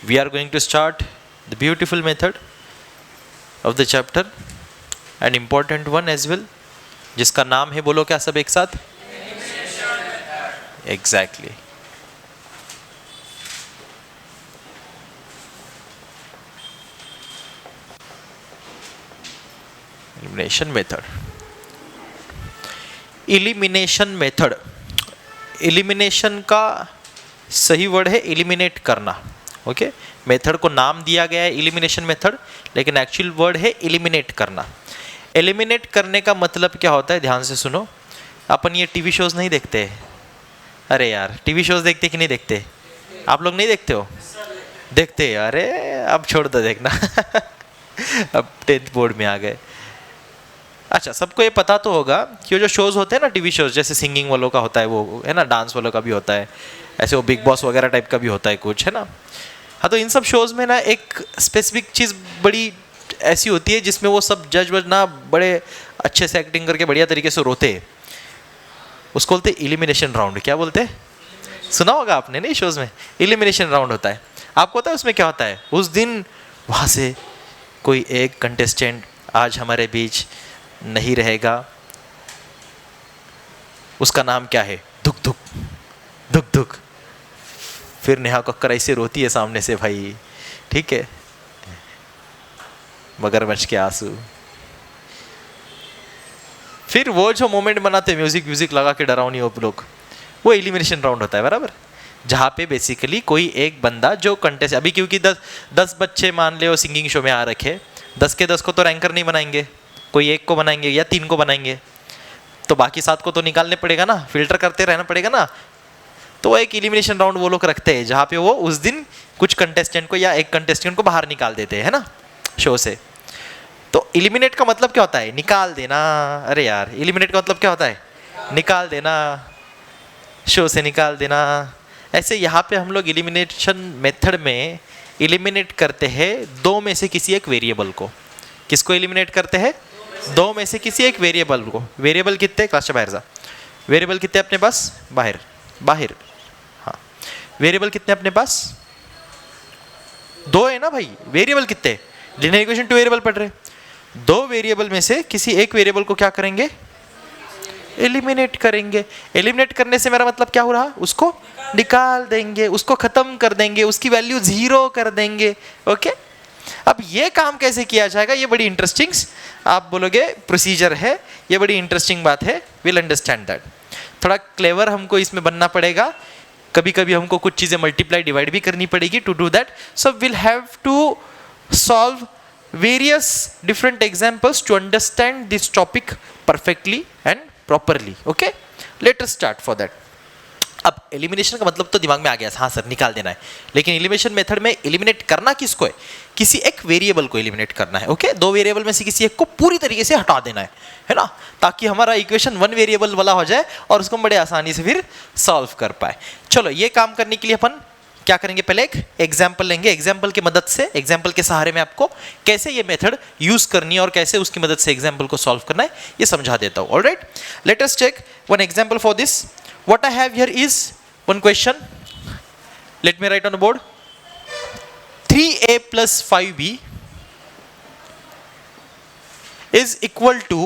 we are going to start the beautiful method of the chapter, an important one as well, जिसका नाम है, बोलो क्या सब एक साथ? Exactly. Elimination method. Elimination method. Elimination का सही वर्ड है एलिमिनेट करना. ओके, मेथड को नाम दिया गया है एलिमिनेशन मेथड, लेकिन एक्चुअल वर्ड है एलिमिनेट करना. एलिमिनेट करने का मतलब क्या होता है, ध्यान से सुनो. अपन ये टीवी शोज नहीं देखते. अरे यार, टीवी शोज देखते कि नहीं देखते? आप लोग नहीं देखते हो? देखते. अरे अब छोड़ दो देखना. अब 10th बोर्ड में आ गए. अच्छा, सबको ये पता तो होगा कि जो शोज होते हैं ना, टीवी शोज, जैसे सिंगिंग वालों का होता है वो, है ना, डांस वालों का भी होता है, ऐसे वो बिग बॉस वगैरह टाइप का भी होता है कुछ, है ना. हाँ, तो इन सब शोज में ना एक स्पेसिफिक चीज़ बड़ी ऐसी होती है जिसमें वो सब जज वज ना बड़े अच्छे से एक्टिंग करके बढ़िया तरीके से रोते हैं. उसको बोलते हैं एलिमिनेशन राउंड. क्या बोलते हैं? सुना होगा आपने नहीं, शोज में एलिमिनेशन राउंड होता है. आपको पता है उसमें क्या होता है? उस दिन वहाँ से कोई एक कंटेस्टेंट आज हमारे बीच नहीं रहेगा. उसका नाम क्या है? धुक धुक धुक धुक. फिर नेहा कक्कर ऐसे रोती है सामने से, भाई ठीक है, मगरमच्छ के आंसू. फिर वो जो मोमेंट बनाते, म्यूजिक लगा के डरावनी हो लोग, वो एलिमिनेशन राउंड होता है, बराबर. जहाँ पे बेसिकली कोई एक बंदा जो कंटेस्ट, अभी क्योंकि 10 बच्चे मान ले वो सिंगिंग शो में आ रखे, 10 के 10 को तो रैंकर नहीं बनाएंगे, कोई एक को बनाएंगे या 3 को बनाएंगे, तो बाकी 7 को तो निकालने पड़ेगा ना, फिल्टर करते रहना पड़ेगा ना. तो एक एलिमिनेशन राउंड वो लोग रखते हैं जहाँ पे वो उस दिन कुछ कंटेस्टेंट को या एक कंटेस्टेंट को बाहर निकाल देते हैं ना शो से. तो एलिमिनेट का मतलब क्या होता है? निकाल देना. अरे यार, एलिमिनेट का मतलब क्या होता है? निकाल देना, शो से निकाल देना. ऐसे यहाँ पे हम लोग एलिमिनेशन मेथड में एलिमिनेट करते हैं 2 में से किसी एक वेरिएबल को. किसको एलिमिनेट करते हैं? 2 में से किसी एक वेरिएबल को. वेरिएबल कितने? क्लास से बाहर जा. वेरिएबल कितने अपने पास? बाहर. हाँ, वेरिएबल कितने अपने पास? 2 है ना भाई. वेरिएबल कितने? लीनियर इक्वेशन 2 वेरिएबल पढ़ रहे. 2 वेरिएबल में से किसी एक वेरिएबल को क्या करेंगे? एलिमिनेट करेंगे. एलिमिनेट करने से मेरा मतलब क्या हो रहा? उसको निकाल देंगे, उसको खत्म कर देंगे, उसकी वैल्यू 0 कर देंगे. ओके, अब ये काम कैसे किया जाएगा? ये बड़ी इंटरेस्टिंग, आप बोलोगे प्रोसीजर है, ये बड़ी इंटरेस्टिंग बात है. Will understand that. थोड़ा क्लेवर हमको इसमें बनना पड़ेगा. कभी कभी हमको कुछ चीज़ें मल्टीप्लाई डिवाइड भी करनी पड़ेगी to do that. So will have to solve various different examples to understand this topic perfectly and properly. Okay, let us start for that. अब एलिमिनेशन का मतलब तो दिमाग में आ गया, हाँ सर निकाल देना है. लेकिन एलिमिनेशन मेथड में एलिमिनेट करना किसको है? किसी एक वेरिएबल को एलिमिनेट करना है. ओके, 2 वेरिएबल में से किसी एक को पूरी तरीके से हटा देना है ना, ताकि हमारा इक्वेशन 1 वेरिएबल वाला हो जाए और उसको बड़े आसानी से फिर सॉल्व कर पाए. चलो, ये काम करने के लिए अपन क्या करेंगे? पहले एक एग्जाम्पल लेंगे. एग्जाम्पल की मदद से, एग्जाम्पल के सहारे में आपको कैसे ये मेथड यूज करनी है और कैसे उसकी मदद से एग्जाम्पल को सॉल्व करना है ये समझा देता हूं. Alright, let us take one example for this. What I have here is one question. Let me write on the board. 3a plus 5b is equal to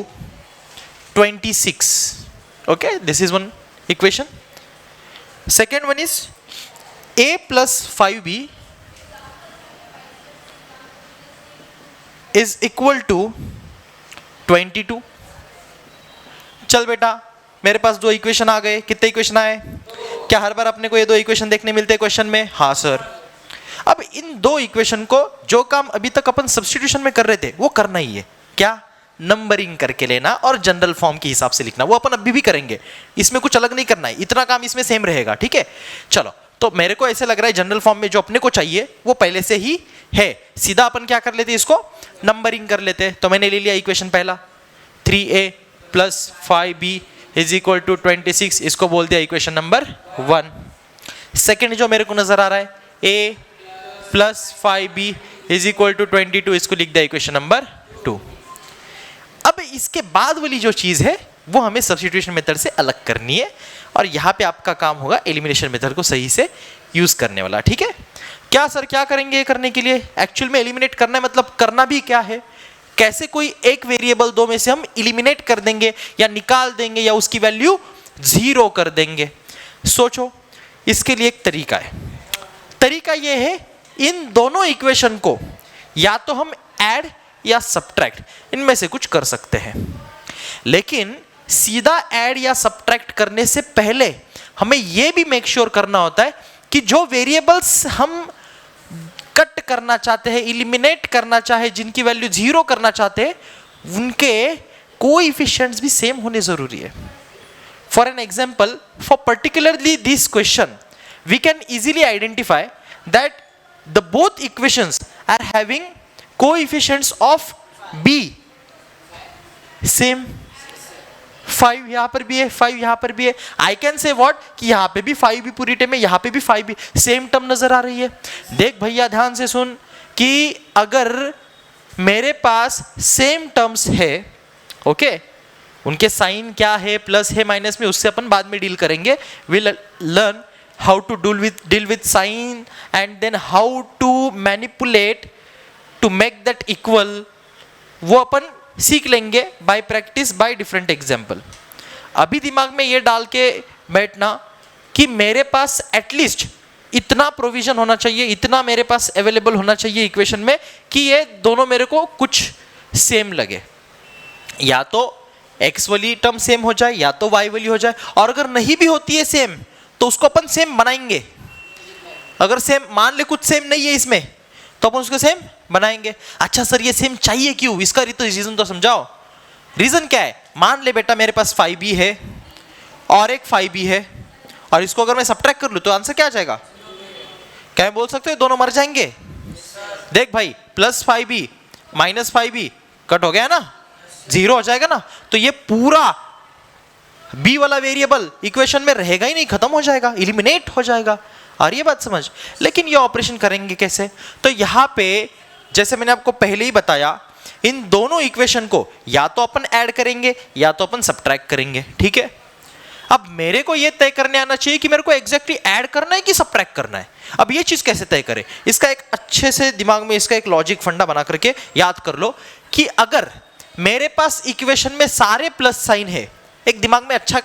26. Okay, this is one equation. Second one is a plus 5b is equal to 22. चल बेटा, मेरे पास 2 equation आ गए. कितने equation आए? क्या हर बार अपने को ये 2 इक्वेशन देखने मिलते हैं क्वेश्चन में? हाँ सर. अब इन 2 इक्वेशन को जो काम अभी तक अपन सब्स्टिट्यूशन में कर रहे थे वो करना ही है. क्या? नंबरिंग करके लेना और जनरल फॉर्म के हिसाब से लिखना. वो अपन अभी भी करेंगे, इसमें कुछ अलग नहीं करना है. इतना काम इसमें सेम रहेगा. ठीक है, चलो. तो मेरे को ऐसे लग रहा है जनरल फॉर्म में जो अपने को चाहिए वो पहले से ही है. सीधा अपन क्या कर लेते, इसको नंबरिंग कर लेते. तो मैंने ले लिया इक्वेशन पहला, 3a plus 5b is equal to 26. इसको बोल दिया इक्वेशन नंबर 1. सेकेंड जो मेरे को नजर आ रहा है, a plus 5b is equal to 22. इसको लिख दिया इक्वेशन नंबर 2. अब इसके बाद वाली जो चीज है वो हमें सब्स्टिट्यूशन मेथड से अलग करनी है और यहाँ पे आपका काम होगा एलिमिनेशन मेथड को सही से यूज करने वाला. ठीक है, क्या सर क्या करेंगे ये करने के लिए? एक्चुअल में एलिमिनेट करना है, मतलब करना भी क्या है, कैसे कोई एक वेरिएबल दो में से हम एलिमिनेट कर देंगे या निकाल देंगे या उसकी वैल्यू 0 कर देंगे। सोचो, इसके लिए एक तरीका है। तरीका ये है, इन दोनों इक्वेशन को या तो हम ऐड या सब्ट्रैक्ट, इनमें से कुछ कर सकते हैं। लेकिन सीधा ऐड या सब्ट्रैक्ट करने से पहले हमें यह भी मेक श्योर करना होता है कि जो वेरिएबल्स हम कट करना चाहते हैं, इलिमिनेट करना चाहे, जिनकी वैल्यू 0 करना चाहते हैं, उनके कोएफिशिएंट्स भी सेम होने जरूरी है। For an example, for particularly this question we can easily identify that the both equations are having coefficients of b same। 5 यहां पर भी है, 5 यहां पर भी है। I can say what कि यहां पे भी 5 भी पूरी टर्म है, यहां पे भी 5 भी सेम टर्म नजर आ रही है। देख भैया ध्यान से सुन कि अगर मेरे पास सेम टर्म्स है, ओके, उनके साइन क्या है, प्लस है माइनस में, उससे अपन बाद में डील करेंगे। Will learn how to deal with sign and then how to manipulate to make that equal, वो अपन सीख लेंगे by practice by different example। अभी दिमाग में ये डाल के बैठना कि मेरे पास एटलीस्ट इतना प्रोविजन होना चाहिए, इतना मेरे पास अवेलेबल होना चाहिए इक्वेशन में कि ये दोनों मेरे को कुछ सेम लगे, या तो x वाली टर्म सेम हो जाए या तो y वाली हो जाए। और अगर नहीं भी होती है सेम तो उसको अपन सेम बनाएंगे। अगर सेम मान ले कुछ सेम नहीं है इसमें तो अपन उसको सेम बनाएंगे। अच्छा सर ये सेम चाहिए क्यों, इसका रीजन तो समझाओ। रीजन क्या है? मान ले बेटा मेरे पास 5b है और एक 5b है, और इसको अगर मैं सब्ट्रैक्ट कर लूं तो आंसर क्या आ जाएगा? क्या बोल सकते हो दोनों मर जाएंगे? देख भाई, plus 5b minus 5b cut हो गया ना, 0 हो जाएगा ना, तो ये पूरा b वाला वेरिएबल इक्वेशन में रहेगा ही नहीं, खत्म हो जाएगा, एलिमिनेट हो जाएगा। आ रही है बात समझ? लेकिन ये ऑपरेशन करेंगे कैसे? तो यहां पे जैसे मैंने आपको पहले ही बताया, इन दोनों इक्वेशन को या तो अपन ऐड करेंगे या तो अपन सब्ट्रैक्ट करेंगे, ठीक है। अब मेरे को ये तय करने आना चाहिए कि मेरे को एग्जैक्टली ऐड करना है कि सब्ट्रैक्ट करना है। अब ये चीज कैसे तय करें, इसका एक अच्छे से दिमाग में इसका एक लॉजिक फंडा बना करके याद कर लो कि अगर मेरे पास इक्वेशन में सारे प्लस साइन है, एक दिमाग में अच्छा,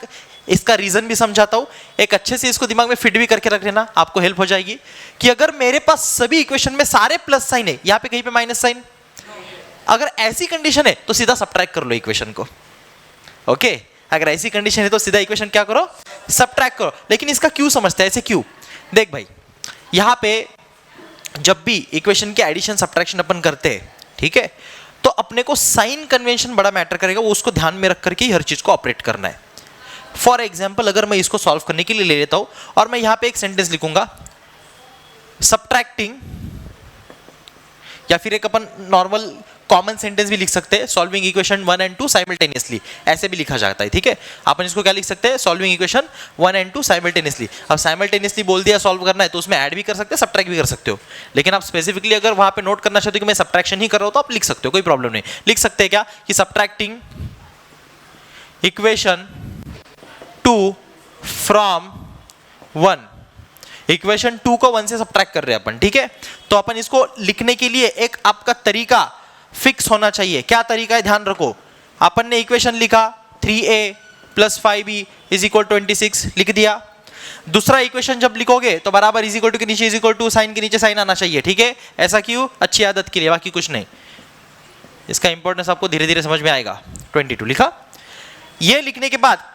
इसका रीजन भी समझाता हूं, एक अच्छे से इसको दिमाग में फिट भी करके रख लेना, आपको हेल्प हो जाएगी कि अगर मेरे पास सभी इक्वेशन में सारे प्लस साइन है, यहां पे कहीं पे माइनस साइन, अगर ऐसी कंडीशन है तो सीधा सब्ट्रैक्ट कर लो इक्वेशन को, ओके। अगर ऐसी कंडीशन है तो सीधा इक्वेशन क्या करो? सब्ट्रैक्ट करो। लेकिन इसका क्यों समझते हैं, ऐसे क्यों? देख भाई, यहां पे जब भी इक्वेशन के एडिशन सब्ट्रैक्शन अपन करते हैं, ठीक है, तो अपने को साइन कन्वेंशन बड़ा मैटर करेगा, वो उसको ध्यान में रख करके हर चीज को ऑपरेट करना है। फॉर एग्जाम्पल, अगर मैं इसको सॉल्व करने के लिए ले लेता हूं और मैं यहां पे एक सेंटेंस लिखूंगा, सब्ट्रैक्टिंग, या फिर एक अपन नॉर्मल कॉमन सेंटेंस भी लिख सकते हैं, सॉल्विंग इक्वेशन 1 एंड 2 साइमल्टेनियसली, ऐसे भी लिखा जाता है, ठीक है। अपन इसको क्या लिख सकते हैं? Solving equation 1 and 2 simultaneously. अब साइमल्टेनियसली बोल दिया सॉल्व करना है तो उसमें ऐड भी कर सकते हैं, सब्ट्रैक्ट भी कर सकते हो। लेकिन आप स्पेसिफिकली अगर वहां पे नोट करना चाहते हो कि मैं सब्ट्रैक्शन ही कर रहा हूं तो आप लिख सकते हो, कोई प्रॉब्लम नहीं। लिख सकते हैं क्या कि सब्ट्रैक्टिंग इक्वेशन 2 फ्रॉम 1, इक्वेशन 2 को 1 से सब्ट्रैक्ट कर रहे हैं अपन, ठीक है। तो अपन इसको लिखने के लिए एक आपका तरीका फिक्स होना चाहिए। क्या तरीका है? ध्यान रखो, अपन ने इक्वेशन लिखा 3a plus 5b is equal 26, लिख दिया। दूसरा इक्वेशन जब लिखोगे तो बराबर इज इक्वल टू के नीचे इज इक्वल टू, साइन के नीचे साइन आना चाहिए, ठीक है। ऐसा क्यों? अच्छी आदत के लिए, बाकी कुछ नहीं। इसका इंपॉर्टेंस आपको धीरे धीरे समझ में आएगा। 22 लिखा। ये लिखने के बाद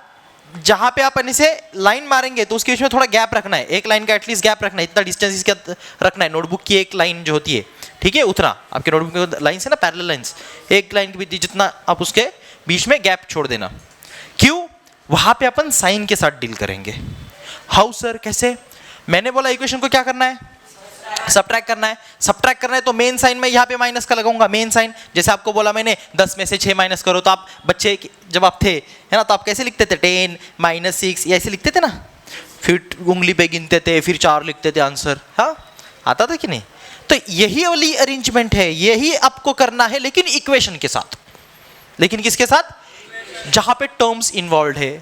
जहां पे अपन इसे लाइन मारेंगे तो उसके बीच में थोड़ा गैप रखना है, एक लाइन का एटलीस्ट गैप रखना है, इतना डिस्टेंस इसका रखना है। नोटबुक की एक लाइन जो होती है, ठीक है, उतना आपके नोटबुक में लाइन है ना, पैरेलल लाइंस, एक लाइन के बीच जितना आप उसके बीच में गैप छोड़ देना। क्यों? वहां पे अपन साइन के साथ डील करेंगे। हाउ सर, कैसे? मैंने बोला इक्वेशन को क्या करना है? सब्ट्रैक्ट करना है। सब्ट्रैक्ट करना है तो मेन साइन में यहाँ पे माइनस का लगाऊंगा, मेन साइन। जैसे आपको बोला मैंने 10 में से 6 माइनस करो, तो आप बच्चे जब आप थे, है ना, तो आप कैसे लिखते थे? 10 माइनस 6 ऐसे लिखते थे ना, फिर उंगली पे गिनते थे, फिर 4 लिखते थे आंसर। हाँ, आता था कि नहीं? तो यही वाली अरेंजमेंट है, यही आपको करना है, लेकिन इक्वेशन के साथ। लेकिन किसके साथ? जहां पे टर्म्स इन्वॉल्व है,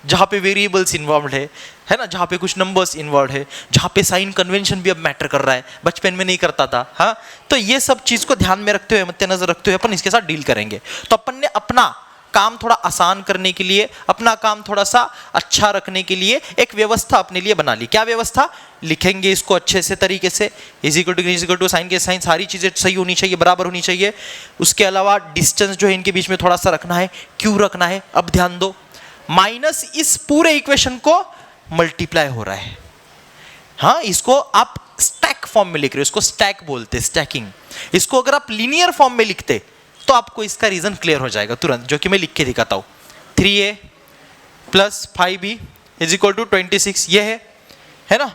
जहाँ पे वेरिएबल्स इन्वॉल्व है ना, जहाँ पे कुछ नंबर्स इन्वॉल्व है, जहाँ पे साइन कन्वेंशन भी अब मैटर कर रहा है, बचपन में नहीं करता था। हाँ, तो ये सब चीज़ को ध्यान में रखते हुए, मद्देनजर रखते हुए अपन इसके साथ डील करेंगे। तो अपन ने अपना काम थोड़ा आसान करने के लिए, अपना काम थोड़ा सा अच्छा रखने के लिए एक व्यवस्था अपने लिए बना ली। क्या व्यवस्था? लिखेंगे इसको अच्छे से तरीके से, इज इक्वल टू साइन के साइन, सारी चीज़ें सही होनी चाहिए, बराबर होनी चाहिए। उसके अलावा डिस्टेंस जो है इनके बीच में थोड़ा सा रखना है। क्यों रखना है? अब ध्यान दो, माइनस इस पूरे इक्वेशन को मल्टीप्लाई हो रहा है। हाँ, इसको आप स्टैक फॉर्म में लिख रहे हो, इसको स्टैक बोलते, स्टैकिंग। इसको अगर आप लीनियर फॉर्म में लिखते तो आपको इसका रीजन क्लियर हो जाएगा तुरंत, जो कि मैं लिख के दिखाता हूं। 3a plus 5b is equal to 26, ये है ना।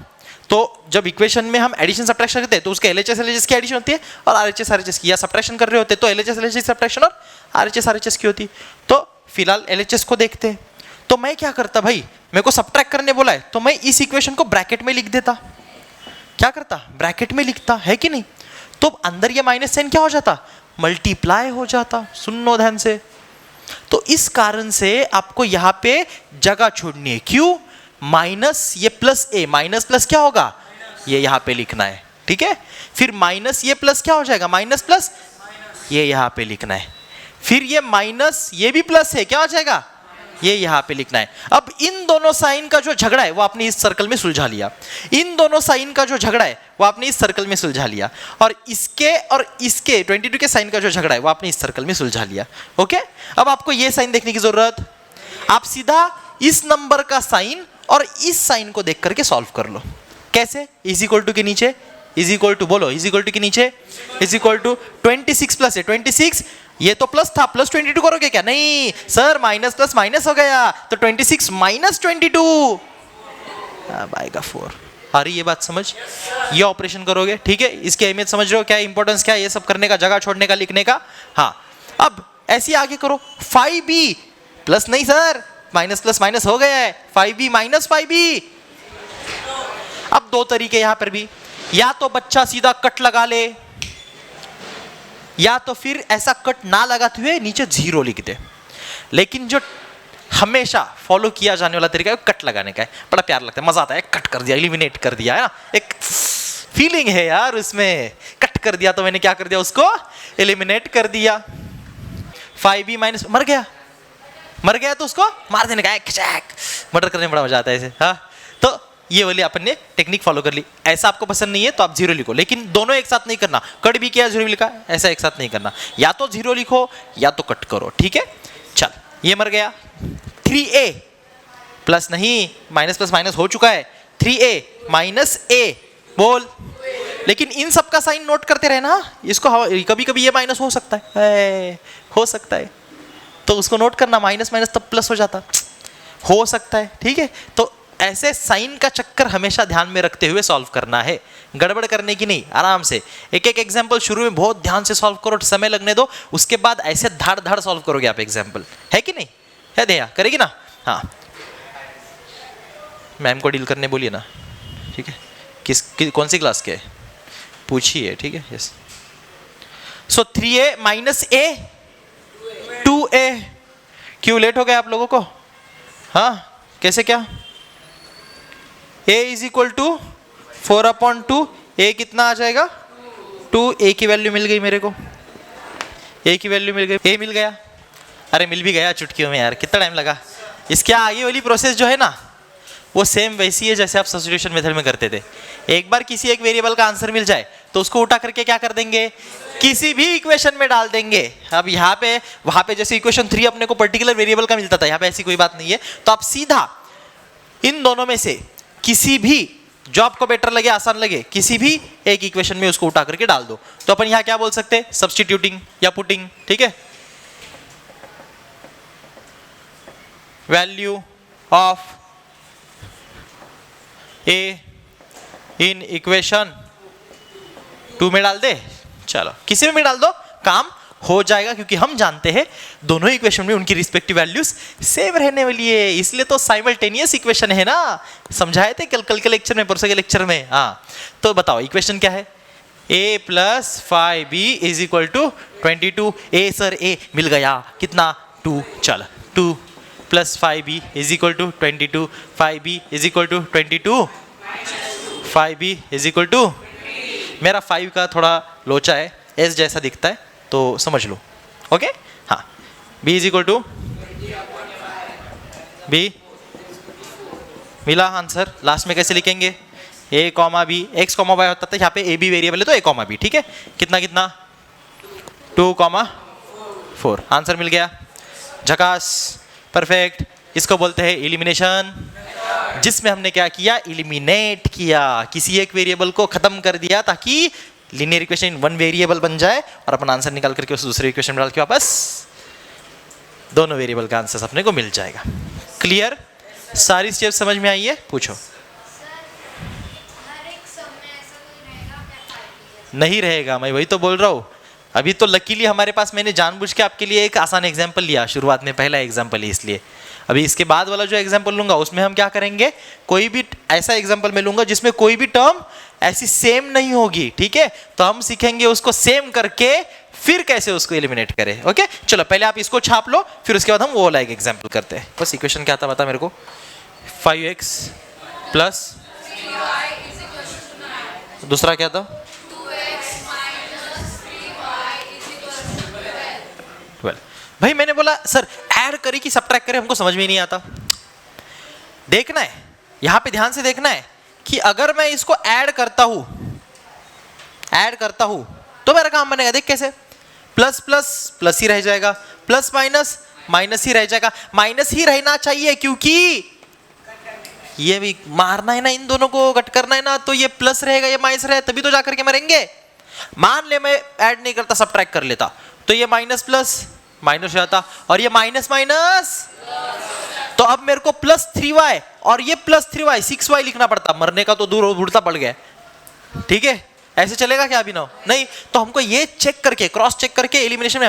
तो जब इक्वेशन में हम एडिशन सब्ट्रैक्शन करते हैं तो उसके LHS की एडिशन होती है और RHS की, या सब्ट्रैक्शन कर रहे होते तो LHS सब्ट्रैक्शन और RHS की होती। तो फिलहाल LHS को देखते हैं। तो मैं क्या करता भाई, मेरे को सब्ट्रैक्ट करने बोला है तो मैं इस इक्वेशन को ब्रैकेट में लिख देता। क्या करता? ब्रैकेट में लिखता, है कि नहीं? तो अंदर ये माइनस साइन क्या हो जाता? मल्टीप्लाई हो जाता। सुनो ध्यान से। तो इस कारण से आपको यहां पे जगह छोड़नी है। क्यों? माइनस ये प्लस ए, माइनस प्लस क्या होगा? ये यहां पे लिखना है, ठीक है। फिर माइनस ये प्लस क्या हो जाएगा? माइनस प्लस ये यहां पे लिखना है। फिर ये माइनस ये भी प्लस है, क्या हो जाएगा? ये यहां पे लिखना है। अब इन दोनों साइन का जो झगड़ा है वो आपने इस सर्कल में सुलझा लिया। इन दोनों साइन का जो झगड़ा है वो आपने इस सर्कल में सुलझा लिया। और इसके 22 के साइन का जो झगड़ा है वो आपने इस सर्कल में सुलझा लिया। ओके, अब आपको ये साइन देखने की जरूरत, आप सीधा इस नंबर का साइन और इस साइन को देख करके सॉल्व कर लो। कैसे? इज इक्वल टू के नीचे, इज इक्वल टू बोलो, इज इक्वल टू के नीचे, इज इक्वल टू 26 प्लस है 26, ये तो प्लस था, प्लस 22 करोगे क्या? नहीं सर, माइनस प्लस माइनस हो गया, तो 26 माइनस 22 आएगा 4। आ रही ये बात समझ? ये ऑपरेशन करोगे, ठीक है। इसकी अहमियत समझ रहे हो, क्या इंपॉर्टेंस क्या है ये सब करने का, जगह छोड़ने का, लिखने का। हाँ, अब ऐसे आगे करो। 5b प्लस नहीं सर, माइनस प्लस माइनस हो गया है, 5b माइनस 5b। अब दो तरीके यहां पर भी, या तो बच्चा सीधा कट लगा ले, या तो फिर ऐसा कट ना लगाते हुए नीचे 0 लिख दे। लेकिन जो हमेशा फॉलो किया जाने वाला तरीका है कट लगाने का है। बड़ा प्यार लगता है, मजा आता है। कट कर दिया, एलिमिनेट कर दिया, है ना, एक फीलिंग है यार उसमें। कट कर दिया तो मैंने क्या कर दिया, उसको एलिमिनेट कर दिया। 5b माइनस, मर गया तो उसको मार देने का, मर्डर करने में बड़ा मजा आता है ऐसे। हाँ, तो ये वाली अपन ने टेक्निक फॉलो कर ली। ऐसा आपको पसंद नहीं है तो आप 0 लिखो, लेकिन दोनों एक साथ नहीं करना। कट भी किया 0 भी लिखा, ऐसा एक साथ नहीं करना। या तो 0 लिखो या तो कट करो, ठीक है। चल, ये मर गया। 3a प्लस नहीं, माइनस प्लस माइनस हो चुका है। 3a माइनस a बोल। लेकिन इन सब का साइन नोट करते रहना। इसको कभी कभी ये माइनस हो सकता है, तो उसको नोट करना। माइनस माइनस तब प्लस हो जाता, हो सकता है, ठीक है। तो ऐसे साइन का चक्कर हमेशा ध्यान में रखते हुए सॉल्व करना है, गड़बड़ करने की नहीं। आराम से एक एक एग्जांपल शुरू में बहुत ध्यान से सॉल्व करो, समय लगने दो, उसके बाद ऐसे धाड़ धाड़ सॉल्व करोगे आप एग्जांपल, है कि नहीं? है दया करेगी ना? हाँ, मैम को डील करने बोलिए ना, ठीक है। कौन सी क्लास के पूछिए, ठीक है। Yes. So 3a minus a 2a। क्यों लेट हो गया आप लोगों को? हाँ, कैसे क्या? a is equal to 4/2। a कितना आ जाएगा? 2। a की वैल्यू मिल गई मेरे को, a की वैल्यू मिल गई, a मिल गया। अरे मिल भी गया चुटकियों में यार, कितना टाइम लगा। इसके आगे वाली प्रोसेस जो है ना वो सेम वैसी है जैसे आप सब्स्टिट्यूशन मेथड में करते थे। एक बार किसी एक वेरिएबल का आंसर मिल जाए तो उसको उठा करके क्या कर देंगे, किसी भी इक्वेशन में डाल देंगे। अब यहाँ पे वहां पे जैसे इक्वेशन 3 अपने को पर्टिकुलर वेरिएबल का मिलता था, यहाँ पे ऐसी कोई बात नहीं है। तो आप सीधा इन दोनों में से किसी भी जो आपको बेटर लगे, आसान लगे, किसी भी एक इक्वेशन में उसको उठा करके डाल दो। तो अपन यहाँ क्या बोल सकते हैं? सब्स्टिट्यूटिंग या पुटिंग, ठीक है। Value of a in equation 2 में डाल दे। चलो, किसी में भी डाल दो, काम हो जाएगा, क्योंकि हम जानते हैं दोनों इक्वेशन में उनकी रिस्पेक्टिव वैल्यूज सेम रहने वाली है। इसलिए तो साइमल्टेनियस इक्वेशन है ना, समझाए थे कल के लेक्चर में, परसों के लेक्चर में। हाँ, तो बताओ इक्वेशन क्या है? a plus 5b is equal to 22। a sir a मिल गया, कितना? 2। चल, 2 plus 5b is equal to 22, 5b is equal to 22, 5b is equal to, मेरा 5 का थोड़ा लोचा है, s जैसा दिखता है तो समझ लो, ओके। हाँ, b is equal to, b मिला आंसर। लास्ट में कैसे लिखेंगे, a comma b, x comma y होता था, यहाँ पे a b वेरिएबल है तो a कॉमा b, ठीक है। कितना कितना, 2,4, आंसर मिल गया, झकास, परफेक्ट। इसको बोलते हैं एलिमिनेशन, जिसमें हमने क्या किया, एलिमिनेट किया, किसी एक वेरिएबल को खत्म कर दिया ताकि लीनियर इक्वेशन वन वेरिएबल बन जाए और अपन आंसर निकाल करके उस दूसरे इक्वेशन में डाल के वापस दोनों वेरिएबल का आंसर अपने को मिल जाएगा। क्लियर, सारी स्टेप समझ में आई है, पूछो। नहीं रहेगा, मैं वही तो बोल रहा हूँ। अभी तो लकीली हमारे पास, मैंने जानबूझ के आपके लिए एक आसान एग्जाम्पल लिया शुरुआत में, पहला एग्जाम्पल है इसलिए। अभी इसके बाद वाला जो एग्जाम्पल लूंगा उसमें हम क्या करेंगे, कोई भी ऐसा एग्जाम्पल मैं लूंगा जिसमें कोई भी टर्म ऐसी सेम नहीं होगी, ठीक है। तो हम सीखेंगे उसको सेम करके फिर कैसे उसको एलिमिनेट करें, ओके। चलो पहले आप इसको छाप लो, फिर उसके बाद हम वो वाला एक एग्जाम्पल करते हैं। बस इक्वेशन क्या था बता मेरे को, 5x प्लस दूसरा क्या था, 12। भाई मैंने बोला सर ऐड करें कि सबट्रैक्ट करें, हमको समझ में नहीं आता। देखना है, यहां पे ध्यान से देखना है कि अगर मैं इसको ऐड करता हूं तो मेरा काम बनेगा। देख कैसे, प्लस प्लस प्लस ही रह जाएगा, प्लस माइनस माइनस ही रह जाएगा। माइनस ही रहना चाहिए क्योंकि ये भी मारना है ना, इन दोनों को कट करना है ना, तो ये प्लस रहेगा, ये माइनस रहेगा, तभी तो जाकर के मरेंगे। मान ले मैं ऐड नहीं करता, सबट्रैक्ट कर लेता, तो ये माइनस प्लस माइनस हो जाता और ये माइनस माइनस, तो अब मेरे को प्लस 3y और ये प्लस 3y 6y लिखना पड़ता। मरने का तो दूर उड़ता पड़ गया, ठीक है। ऐसे चलेगा क्या अभी? नहीं। तो हमको ये चेक करके, क्रॉस चेक करके एलिमिनेशन में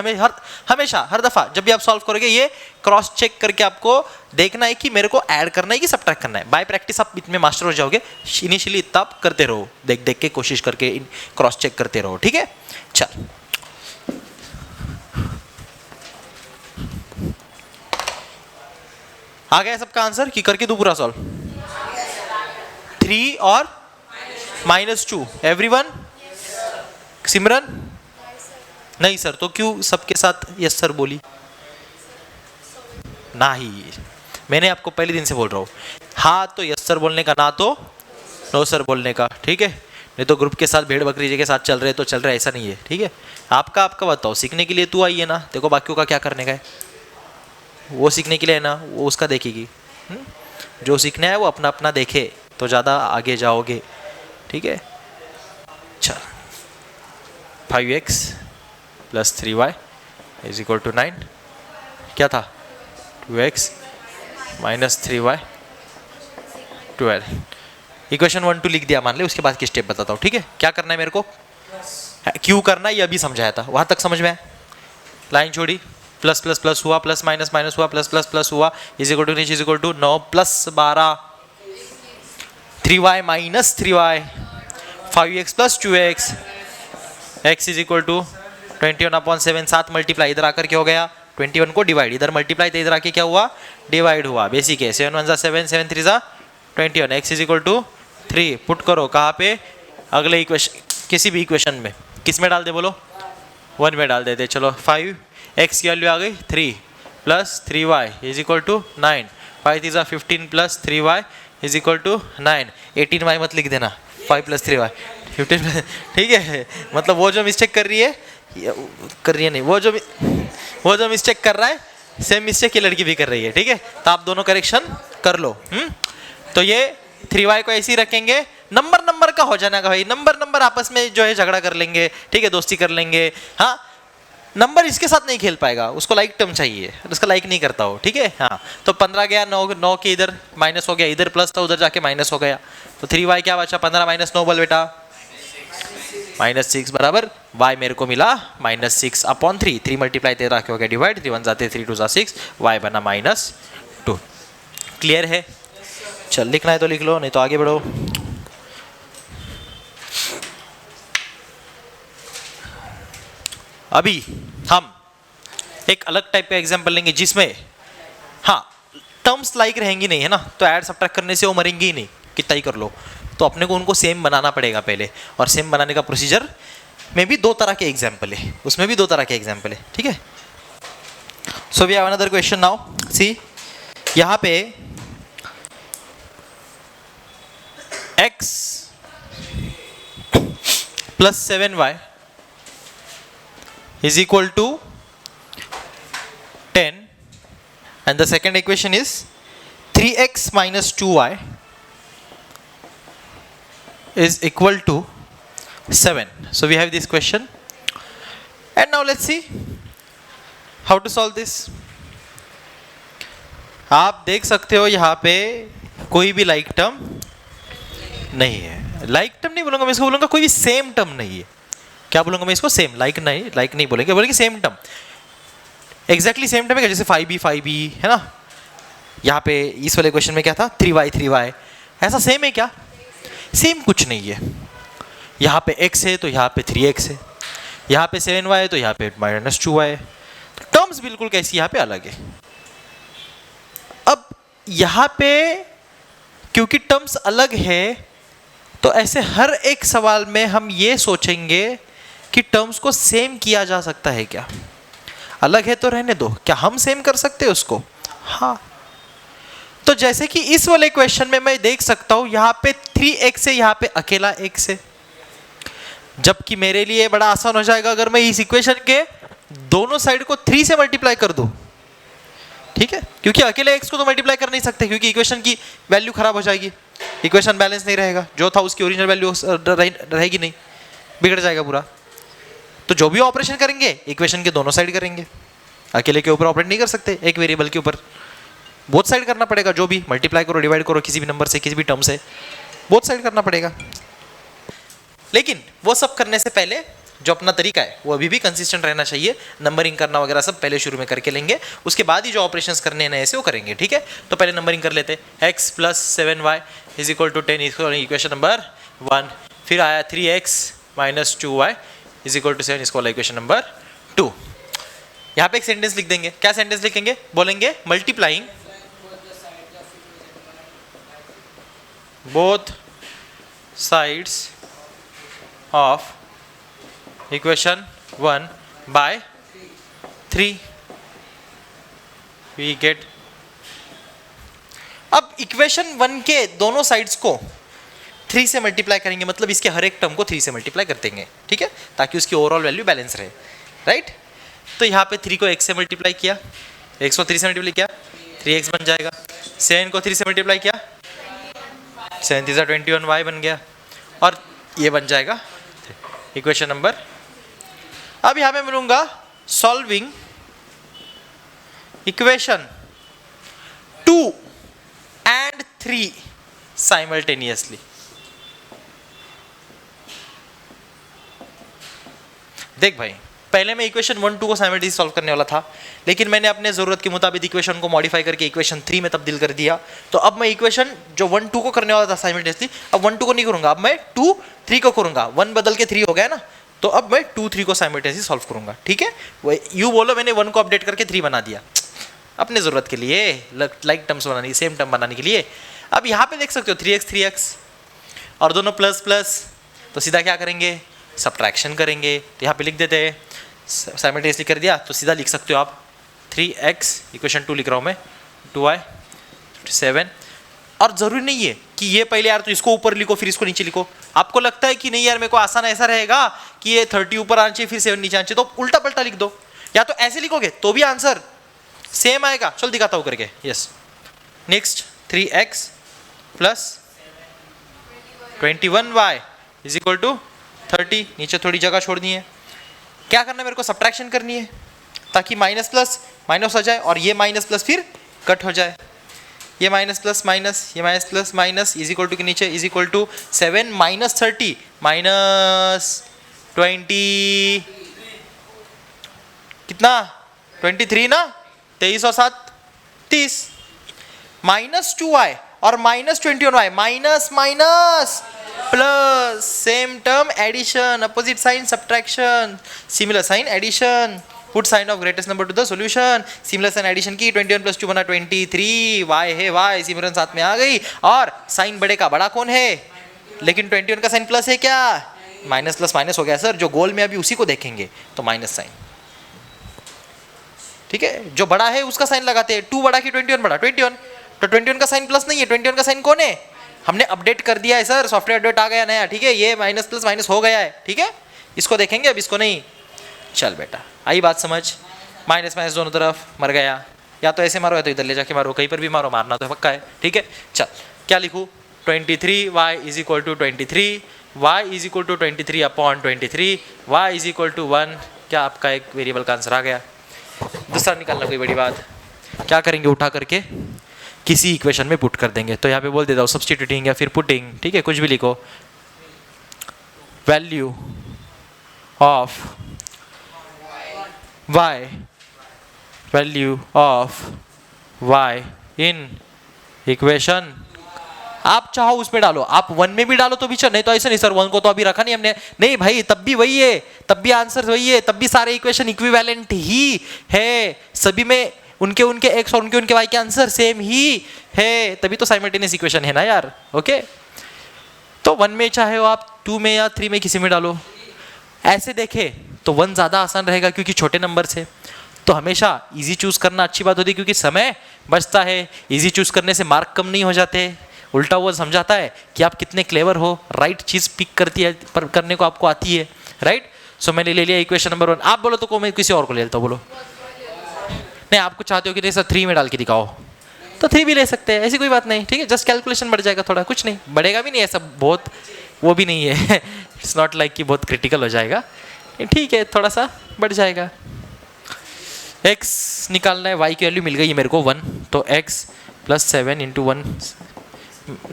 हमेशा हर दफा जब भी आप सॉल्व करोगे ये क्रॉस चेक करके आपको देखना है कि मेरे को ऐड करना है कि सबट्रैक्ट करना है। बाय प्रैक्टिस आप इतने मास्टर हो जाओगे। इनिशियली इतना आप करते रहो, देख देख के कोशिश करके क्रॉस चेक करते रहो, ठीक है। चल आ गया सबका आंसर कि करके दो पूरा सॉल्व। 3 और -2 एवरीवन। सिमरन नहीं सर, तो क्यों सबके साथ यस सर बोली? नहीं, मैंने आपको पहले दिन से बोल रहा हूँ, हाँ तो यस सर बोलने का, ना तो नो सर बोलने का, ठीक है। नहीं तो ग्रुप के साथ भेड़ बकरी जी के साथ चल रहे तो चल रहे, ऐसा नहीं है, ठीक है। आपका बताओ, सीखने के लिए तू आई है ना, देखो बाकियों का क्या करने का है, वो सीखने के लिए है ना, वो उसका देखेगी। जो सीखना है वो अपना अपना देखे तो ज़्यादा आगे जाओगे, ठीक है। चल 5x plus 3y is equal to 9, क्या था 2x माइनस 3y 12। इक्वेशन 1 2 लिख दिया मान ले, उसके बाद की स्टेप बताता हूँ, ठीक है। क्या करना है मेरे को, क्यों करना है ये अभी समझाया था, वहाँ तक समझ में आया। लाइन छोड़ी, प्लस प्लस प्लस हुआ, प्लस माइनस माइनस हुआ, प्लस प्लस प्लस हुआ, is equal to 9 plus 12 3y minus 3y 5x plus 2x x is equal to 21/7। 7 multiply इधर आकर के हो गया, 21 को डिवाइड, इधर मल्टीप्लाई तो इधर आके क्या हुआ, डिवाइड हुआ। बेसिक है, 7 1 7 7 3 21, x is equal to 3। Put करो कहाँ पे, अगले इक्वेशन, किसी भी इक्वेशन में, किस में डाल दे बोलो, 1 में डाल देते। चलो 5x की वैल्यू आ गई 3 plus 3y is equal to 9, 5 3 15 plus 3y is equal to 9। 18y मत लिख देना, 5 प्लस 3y 15, ठीक है। मतलब वो जो मिस्टेक कर रही है नहीं, वो जो मिस्टेक कर रहा है सेम मिस्टेक ये लड़की भी कर रही है, ठीक है। तो आप दोनों करेक्शन कर लो। तो ये 3y को ऐसे ही रखेंगे, नंबर का हो जाना भाई, नंबर आपस में जो है झगड़ा कर लेंगे, ठीक है, दोस्ती कर लेंगे। हाँ, नंबर इसके साथ नहीं खेल पाएगा, उसको लाइक टर्म चाहिए, उसका लाइक नहीं करता हो, ठीक है। हाँ, तो 15 गया, 9 के इधर माइनस हो गया, इधर प्लस था उधर जाके माइनस हो गया, तो 3y क्या बचा, 15 माइनस 9 बोल बेटा, -6 बराबर y मेरे को मिला -6/3। 3 मल्टीप्लाई 13 के हो गया डिवाइड, 3 1 जाते 3 2 6, y बना -2। क्लियर है? चल लिखना है तो लिख लो, नहीं तो आगे बढ़ो। अभी हम एक अलग टाइप का एग्जांपल लेंगे जिसमें, हाँ टर्म्स लाइक रहेंगी नहीं, है ना, तो ऐड सब्ट्रैक्ट करने से वो मरेंगी ही नहीं, कितना ही कर लो। तो अपने को उनको सेम बनाना पड़ेगा पहले, और सेम बनाने का प्रोसीजर में भी दो तरह के एग्जाम्पल है, उसमें भी दो तरह के एग्जाम्पल है, ठीक है। So we have another question now, see यहाँ पे x plus 7y is equal to 10, and the second equation is 3x minus 2y is equal to 7. So we have this question, and now let's see how to solve this. आप देख सकते हो यहाँ पे कोई भी लाइक टर्म नहीं है, लाइक टर्म नहीं बोलूंगा मैं इसको, बोलूंगा कोई भी सेम टर्म नहीं है। क्या बोलूंगा मैं इसको? सेम, लाइक नहीं, लाइक नहीं बोलेंगे, बोलेंगे same term, exactly same term है। जैसे 5b है ना, यहाँ पे इस वाले क्वेश्चन में क्या था, 3y, ऐसा सेम है क्या? सेम कुछ नहीं है। यहाँ पे x है तो यहाँ पे 3x है, यहाँ पे 7y है तो यहाँ पे -2y है, टर्म्स बिल्कुल कैसी यहाँ पे अलग है। अब यहाँ पे क्योंकि टर्म्स अलग है, तो ऐसे हर एक सवाल में हम ये सोचेंगे कि टर्म्स को सेम किया जा सकता है क्या? अलग है तो रहने दो, क्या हम सेम कर सकते हैं उसको? हाँ। तो जैसे कि इस वाले क्वेश्चन में मैं देख सकता हूं यहाँ पे 3x है, यहाँ पे अकेला x है, जबकि मेरे लिए बड़ा आसान हो जाएगा अगर मैं इस इक्वेशन के दोनों साइड को 3 से मल्टीप्लाई कर दूं, ठीक है, क्योंकि अकेले x को तो मल्टीप्लाई कर नहीं सकते, क्योंकि इक्वेशन की वैल्यू खराब हो जाएगी, इक्वेशन बैलेंस नहीं रहेगा, जो था उसकी ओरिजिनल वैल्यू रहेगी नहीं, बिगड़ जाएगा पूरा। तो जो भी ऑपरेशन करेंगे इक्वेशन के दोनों साइड करेंगे, अकेले के ऊपर ऑपरेट नहीं कर सकते, एक वेरिएबल के ऊपर बोथ साइड करना पड़ेगा, जो भी मल्टीप्लाई करो डिवाइड करो किसी भी नंबर से, किसी भी टर्म से, बोथ साइड करना पड़ेगा। लेकिन वो सब करने से पहले जो अपना तरीका है वो अभी भी कंसिस्टेंट रहना चाहिए, नंबरिंग करना वगैरह सब पहले शुरू में करके लेंगे, उसके बाद ही जो ऑपरेशंस करने हैं नए से वो करेंगे, ठीक है। तो पहले नंबरिंग कर लेते हैं, x + 7y = 10 इक्वेशन नंबर 1, फिर आया 3x - 2y = 7 इसको वाला इक्वेशन नंबर 2। यहाँ पे एक सेंटेंस लिख देंगे, क्या सेंटेंस लिखेंगे? बोलेंगे multiplying both sides of equation 1 by 3 we get। अब इक्वेशन 1 के दोनों साइड्स को 3 से मल्टीप्लाई करेंगे, मतलब इसके हर एक टर्म को 3 से मल्टीप्लाई कर देंगे, ठीक है, ताकि उसकी ओवरऑल वैल्यू बैलेंस रहे, राइट। तो यहाँ पे 3 को x से मल्टीप्लाई किया, x को 3 से मल्टीप्लाई किया 3x बन जाएगा, 7 को 3 से मल्टीप्लाई किया 7 × 21y बन गया, और ये बन जाएगा इक्वेशन नंबर। अब यहाँ पे मिलूंगा सॉल्विंग इक्वेशन 2 and 3 साइमल्टेनियसली। देख भाई, पहले मैं इक्वेशन 1 2 को साइमल्टेनियसली सॉल्व करने वाला था, लेकिन मैंने अपने जरूरत के मुताबिक इक्वेशन को मॉडिफाई करके इक्वेशन 3 में तब्दील कर दिया। तो अब मैं इक्वेशन जो 1 2 को करने वाला था साइमल्टेनियसली, अब 1 2 को नहीं करूंगा, अब मैं 2 3 को करूंगा। 1 बदल के 3 हो गया ना, तो अब मैं 2 3 को साइमल्टेनियसली सॉल्व करूंगा, ठीक है। यू बोलो मैंने 1 को अपडेट करके 3 बना दिया अपने जरूरत के लिए, लाइक टर्म्स बनाने, सेम टर्म बनाने के लिए। अब यहाँ पे देख सकते हो 3x और दोनों प्लस प्लस, तो सीधा क्या करेंगे? सब्ट्रैक्शन करेंगे। तो यहाँ पे लिख देते हैं, साइमल्टेनियसली कर दिया तो सीधा लिख सकते हो आप 3x इक्वेशन 2 लिख रहा हूँ मैं, 2y 7। और ज़रूरी नहीं है कि ये पहले यार तो इसको ऊपर लिखो फिर इसको नीचे लिखो। आपको लगता है कि नहीं यार मेरे को आसान ऐसा रहेगा कि ये 30 ऊपर आना चाहिए फिर 7 नीचे आना चाहिए, तो उल्टा पल्टा लिख दो, या तो ऐसे लिखोगे तो भी आंसर सेम आएगा। चल दिखाता हूँ करके, यस। नेक्स्ट 3x + 21y = 30, नीचे थोड़ी जगह छोड़नी है। क्या करना है मेरे को? सब्ट्रैक्शन करनी है, ताकि माइनस प्लस माइनस हो जाए और ये माइनस प्लस फिर कट हो जाए। ये माइनस प्लस माइनस, ये माइनस प्लस माइनस = के नीचे = 7 - 30 -20 कितना? 23 ना, 23 और 7 30 -2y और -21y, minus minus plus, same term addition, opposite sign subtraction, similar sign addition, put sign of greatest number to the solution, seamless and addition की, 21 plus 2 बना 23, Y है वाई, सिमरन साथ में आ गई, और साइन बड़े का बड़ा कौन है, लेकिन 21 का साइन प्लस है क्या, माइनस प्लस माइनस हो गया सर, जो गोल में अभी उसी को देखेंगे तो माइनस साइन, ठीक है, जो बड़ा है उसका साइन लगाते हैं, 2 बड़ा कि 21 बड़ा, 21, तो 21 का साइन प्लस नहीं है, 21 का साइन कौन है, हमने अपडेट कर दिया है सर, सॉफ्टवेयर अपडेट आ गया नया, ठीक है, ये माइनस प्लस माइनस हो गया है, ठीक है, इसको देखेंगे अब इसको नहीं, चल बेटा आई बात समझ, माइनस माइनस दोनों तरफ मर गया, या तो ऐसे मारो या तो इधर ले जाके मारो, कहीं पर भी मारो, मारना तो पक्का है, ठीक है, चल क्या लिखूँ, 23 y is equal to 23, y is equal to 23 upon 23, y is equal to 1, क्या आपका एक वेरिएबल का आंसर आ गया। दूसरा निकालना कोई बड़ी बात, क्या करेंगे, उठा करके किसी इक्वेशन में पुट कर देंगे, तो यहाँ पे बोल देता हूँ सब्सटीट्यूटिंग या फिर पुटिंग, ठीक है, कुछ भी लिखो, value of y, value of y in equation, आप चाहो उसमें डालो, आप 1 में भी डालो तो भी चल, नहीं तो ऐसे नहीं सर 1 को तो अभी रखा नहीं हमने, नहीं भाई तब भी वही है, तब भी आंसर वही है, तब भी सारे इक्वेशन इक्विवेलेंट ही है, सभी में उनके उनके x और उनके उनके y के आंसर सेम ही है, तभी तो साइमल्टेनियस इक्वेशन है ना यार, ओके, तो 1 में चाहे हो आप 2 में या 3 में किसी में डालो, ऐसे देखे तो 1 ज़्यादा आसान रहेगा क्योंकि छोटे नंबर से, तो हमेशा इजी चूज करना अच्छी बात होती है क्योंकि समय बचता है, इजी चूज करने से मार्क कम नहीं हो जाते, उल्टा वो समझाता है कि आप कितने क्लेवर हो, राइट चीज़ पिक करती है पर करने को आपको आती है, राइट, सो मैंने ले लिया इक्वेशन नंबर 1, आप बोलो तो मैं किसी और को ले लेता हूँ, बोलो, नहीं आपको चाहते हो कि नहीं सर 3 में डाल के दिखाओ, तो 3 भी ले सकते हैं, ऐसी कोई बात नहीं, ठीक है, जस्ट कैलकुलेशन बढ़ जाएगा थोड़ा, कुछ नहीं बढ़ेगा भी नहीं, ऐसा बहुत वो भी नहीं है, इट्स नॉट लाइक कि बहुत क्रिटिकल हो जाएगा, ठीक है, थोड़ा सा बढ़ जाएगा, x निकालना है, y की वैल्यू मिल गई है मेरे को 1, तो x प्लस 7 इंटू 1,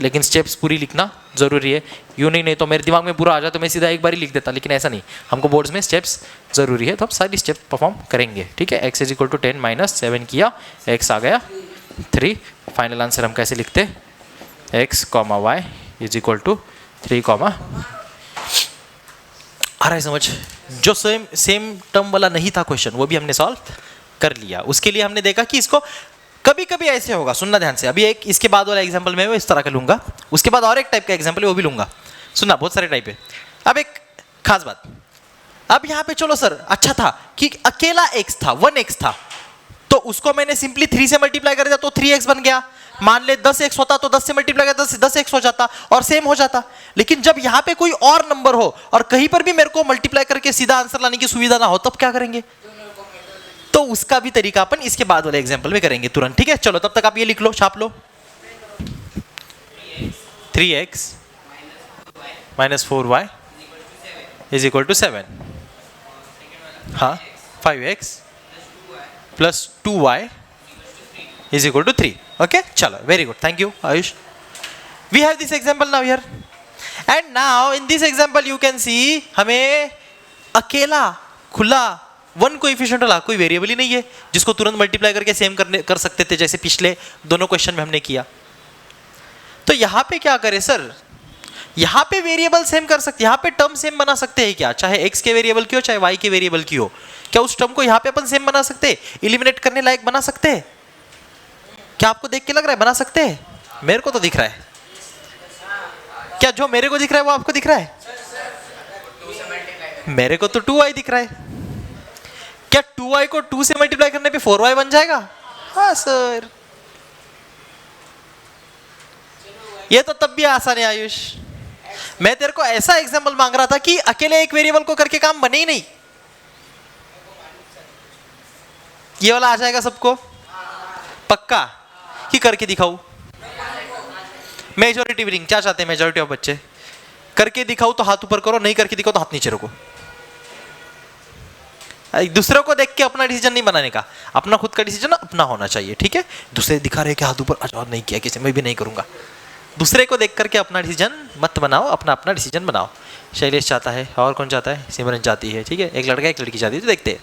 लेकिन स्टेप्स पूरी लिखना जरूरी है, यूँ नहीं तो मेरे दिमाग में पूरा आ जाए तो मैं सीधा एक बार ही लिख देता, लेकिन ऐसा नहीं, हमको बोर्ड्स में स्टेप्स जरूरी है, तो हम सारी स्टेप्स परफॉर्म करेंगे, ठीक है, x is equal to 10 minus 7 किया, x आ गया 3, फाइनल आंसर हम कैसे लिखते, x comma y is equal to 3 comma, आ रहा है समझ, जो सेम टर्म वाला नहीं था क्वेश्चन वो भी हमने सॉल्व कर लिया, उसके लिए हमने देखा कि इसको कभी कभी ऐसे होगा, सुनना ध्यान से, अभी एक इसके बाद वाला एग्जांपल मैं इस तरह का लूंगा, उसके बाद और एक टाइप का एग्जांपल है वो भी लूंगा, सुनना बहुत सारे टाइप है। अब एक खास बात, अब यहाँ पे चलो सर अच्छा था कि अकेला x था, 1x था, तो उसको मैंने सिंपली 3 से मल्टीप्लाई कर दिया तो 3x बन गया, मान ले 10x होता तो 10 से मल्टीप्लाई कर 10x हो जाता और सेम हो जाता, लेकिन जब यहाँ पे कोई और नंबर हो और कहीं पर भी मेरे को मल्टीप्लाई करके सीधा आंसर लाने की सुविधा ना हो, तब क्या करेंगे, तो उसका भी तरीका अपन इसके बाद वाले एग्जांपल में करेंगे तुरंत, ठीक है, चलो तब तक आप ये लिख लो, छाप लो, 3x minus 4y is equal to 7, हाँ 5x plus 2y is equal to 3, okay, चलो very good, thank you Ayush, we have this example now here, and now in this example you can see हमें अकेला खुला 1 coefficient वाला कोई variable ही नहीं है जिसको तुरंत मल्टीप्लाई करके सेम कर सकते थे जैसे पिछले दोनों क्वेश्चन में हमने किया, तो यहाँ पे क्या करें सर, यहाँ पे वेरिएबल सेम कर सकते, यहाँ पे टर्म सेम बना सकते हैं क्या, चाहे x के वेरिएबल की हो चाहे y के वेरिएबल की हो, क्या उस टर्म को यहाँ पे अपन सेम बना सकते हैं, एलिमिनेट करने लायक बना सकते हैं, क्या आपको देख के लग रहा है बना सकते हैं, मेरे को तो दिख रहा है, क्या जो मेरे को दिख रहा है वो आपको दिख रहा है, मेरे को तो 2y दिख रहा है, क्या 2y को 2 से मल्टीप्लाई करने पे 4y बन जाएगा, हाँ सर, ये तो तब भी आसान है आयुष, मैं तेरे को ऐसा एग्जांपल मांग रहा था कि अकेले एक वेरिएबल को करके काम बने ही नहीं, ये वाला आ जाएगा सबको पक्का कि करके दिखाऊं, मेजॉरिटी विनिंग, क्या चाहते हैं मेजॉरिटी ऑफ बच्चे, करके दिखाऊं तो हाथ ऊपर करो, नहीं करके दिखाओ तो हाथ नीचे रखो, दूसरों को देख के अपना डिसीजन नहीं बनाने का, अपना खुद का डिसीजन अपना होना चाहिए, ठीक है, दूसरे दिखा रहे कि हाथ ऊपर, अच्छा नहीं किया किसी, मैं भी नहीं करूंगा, दूसरे को देख करके अपना डिसीजन मत बनाओ, अपना अपना डिसीजन बनाओ, शैलेश चाहता है, और कौन चाहता है, सिमरन चाहती है, ठीक है, एक लड़का एक लड़की चाहती है, तो देखते हैं।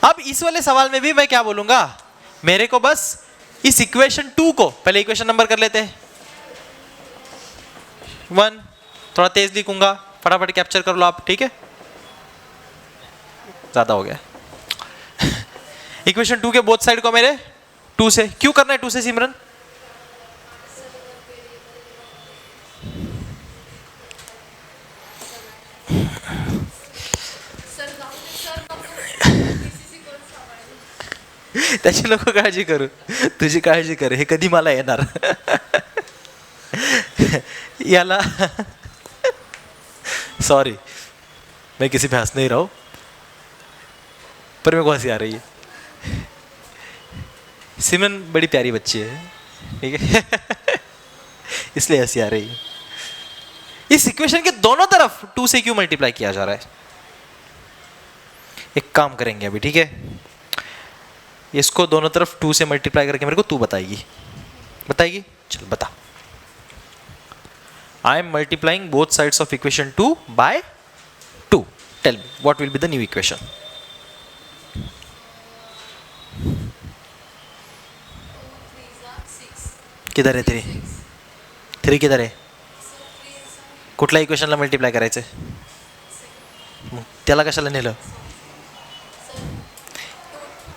अब इस वाले सवाल में भी मैं क्या बोलूंगा, मेरे को बस इस इक्वेशन 2 को पहले इक्वेशन नंबर कर लेते हैं 1, थोड़ा तेज लिखूंगा, फटाफट कैप्चर कर लो आप, ठीक है, ज्यादा हो गया, इक्वेशन 2 के बोथ साइड को मेरे 2 से, क्यों करना है 2 से सिमरन? त्याची नको काळजी करू, तुझी काळजी कर, हे कधी मला येणार. याला सॉरी, मैं किसी पे हंस नहीं रहा हूं, पर मेरे को हंसी आ रही है. सिमरन बड़ी प्यारी बच्ची है, ठीक है. इसलिए हंसी आ रही है. इस इक्वेशन के दोनों तरफ 2 से क्यों मल्टीप्लाई किया जा रहा है? एक काम करेंगे अभी, ठीक है. इसको दोनों तरफ 2 से मल्टीप्लाई करके मेरे को तू बताएगी. चल बता. I am multiplying both sides of equation 2 by 2. Tell me what will be the new equation. किधर आहे 3 किधर आहे? कुठल्या इक्वेशनला मल्टीप्लाय करायचं? त्याला कशाला नेलं?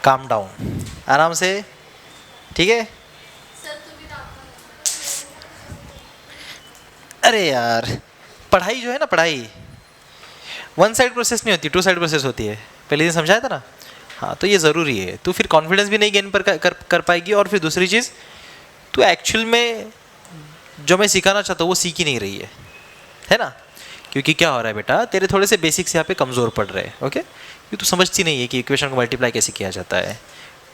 काम डाउन, आराम से, ठीक है. अरे यार, पढ़ाई जो है ना, पढ़ाई 1 साइड प्रोसेस नहीं होती, 2 साइड प्रोसेस होती है. पहले दिन समझाया था ना. हाँ, तो ये ज़रूरी है. तू फिर कॉन्फिडेंस भी नहीं गेन कर पाएगी, और फिर दूसरी चीज़, तू एक्चुअल में जो मैं सिखाना चाहता हूँ वो सीख ही नहीं रही है ना. क्योंकि क्या हो रहा है बेटा, तेरे थोड़े से बेसिक्स यहाँ पे कमज़ोर पड़ रहे हैं. ओके, क्योंकि तू समझती नहीं है कि इक्वेशन को मल्टीप्लाई कैसे किया जाता है,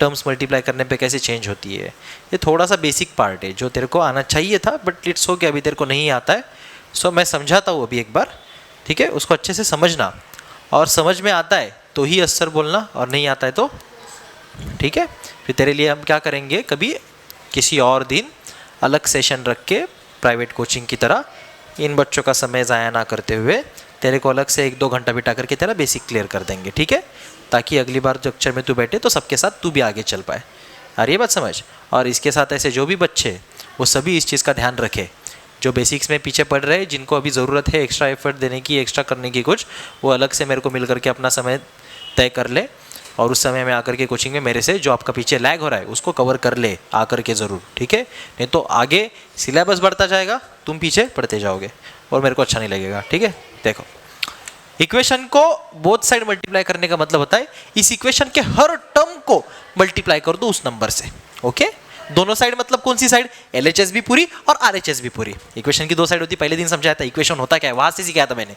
टर्म्स मल्टीप्लाई करने पे कैसे चेंज होती है. ये थोड़ा सा बेसिक पार्ट है जो तेरे को आना चाहिए था, बट इट्स हो गया, अभी तेरे को नहीं आता है. सो मैं समझाता हूँ अभी एक बार, ठीक है. उसको अच्छे से समझना, और समझ में आता है तो ही असर बोलना, और नहीं आता है तो ठीक है. फिर तेरे लिए हम क्या करेंगे, कभी किसी और दिन अलग सेशन रख के प्राइवेट कोचिंग की तरह, इन बच्चों का समय ज़ाया ना करते हुए तेरे को अलग से 1-2 घंटा बिठा करके तेरा बेसिक क्लियर कर देंगे, ठीक है. ताकि अगली बार जो लेक्चर में तू बैठे तो सबके साथ तू भी आगे चल पाए. और ये बात समझ. और इसके साथ ऐसे जो भी बच्चे, वो सभी इस चीज़ का ध्यान रखें, जो बेसिक्स में पीछे पड़ रहे हैं, जिनको अभी ज़रूरत है एक्स्ट्रा एफर्ट देने की, एक्स्ट्रा करने की कुछ, वो अलग से मेरे को मिल करके अपना समय तय कर ले, और उस समय में आकर के कोचिंग में मेरे से जो आपका पीछे लैग हो रहा है उसको कवर कर ले आकर के ज़रूर, ठीक है. नहीं तो आगे सिलेबस बढ़ता जाएगा, तुम पीछे पढ़ते जाओगे, और मेरे को अच्छा नहीं लगेगा, ठीक है. देखो, इक्वेशन को बोथ साइड मल्टीप्लाई करने का मतलब होता है इस इक्वेशन के हर टर्म को मल्टीप्लाई कर दो उस नंबर से. ओके, दोनों साइड मतलब कौन सी साइड? LHS भी पूरी और RHS भी पूरी. इक्वेशन की 2 साइड होती है, पहले दिन समझाया था. इक्वेशन होता क्या है, वहां से सिखाया था मैंने.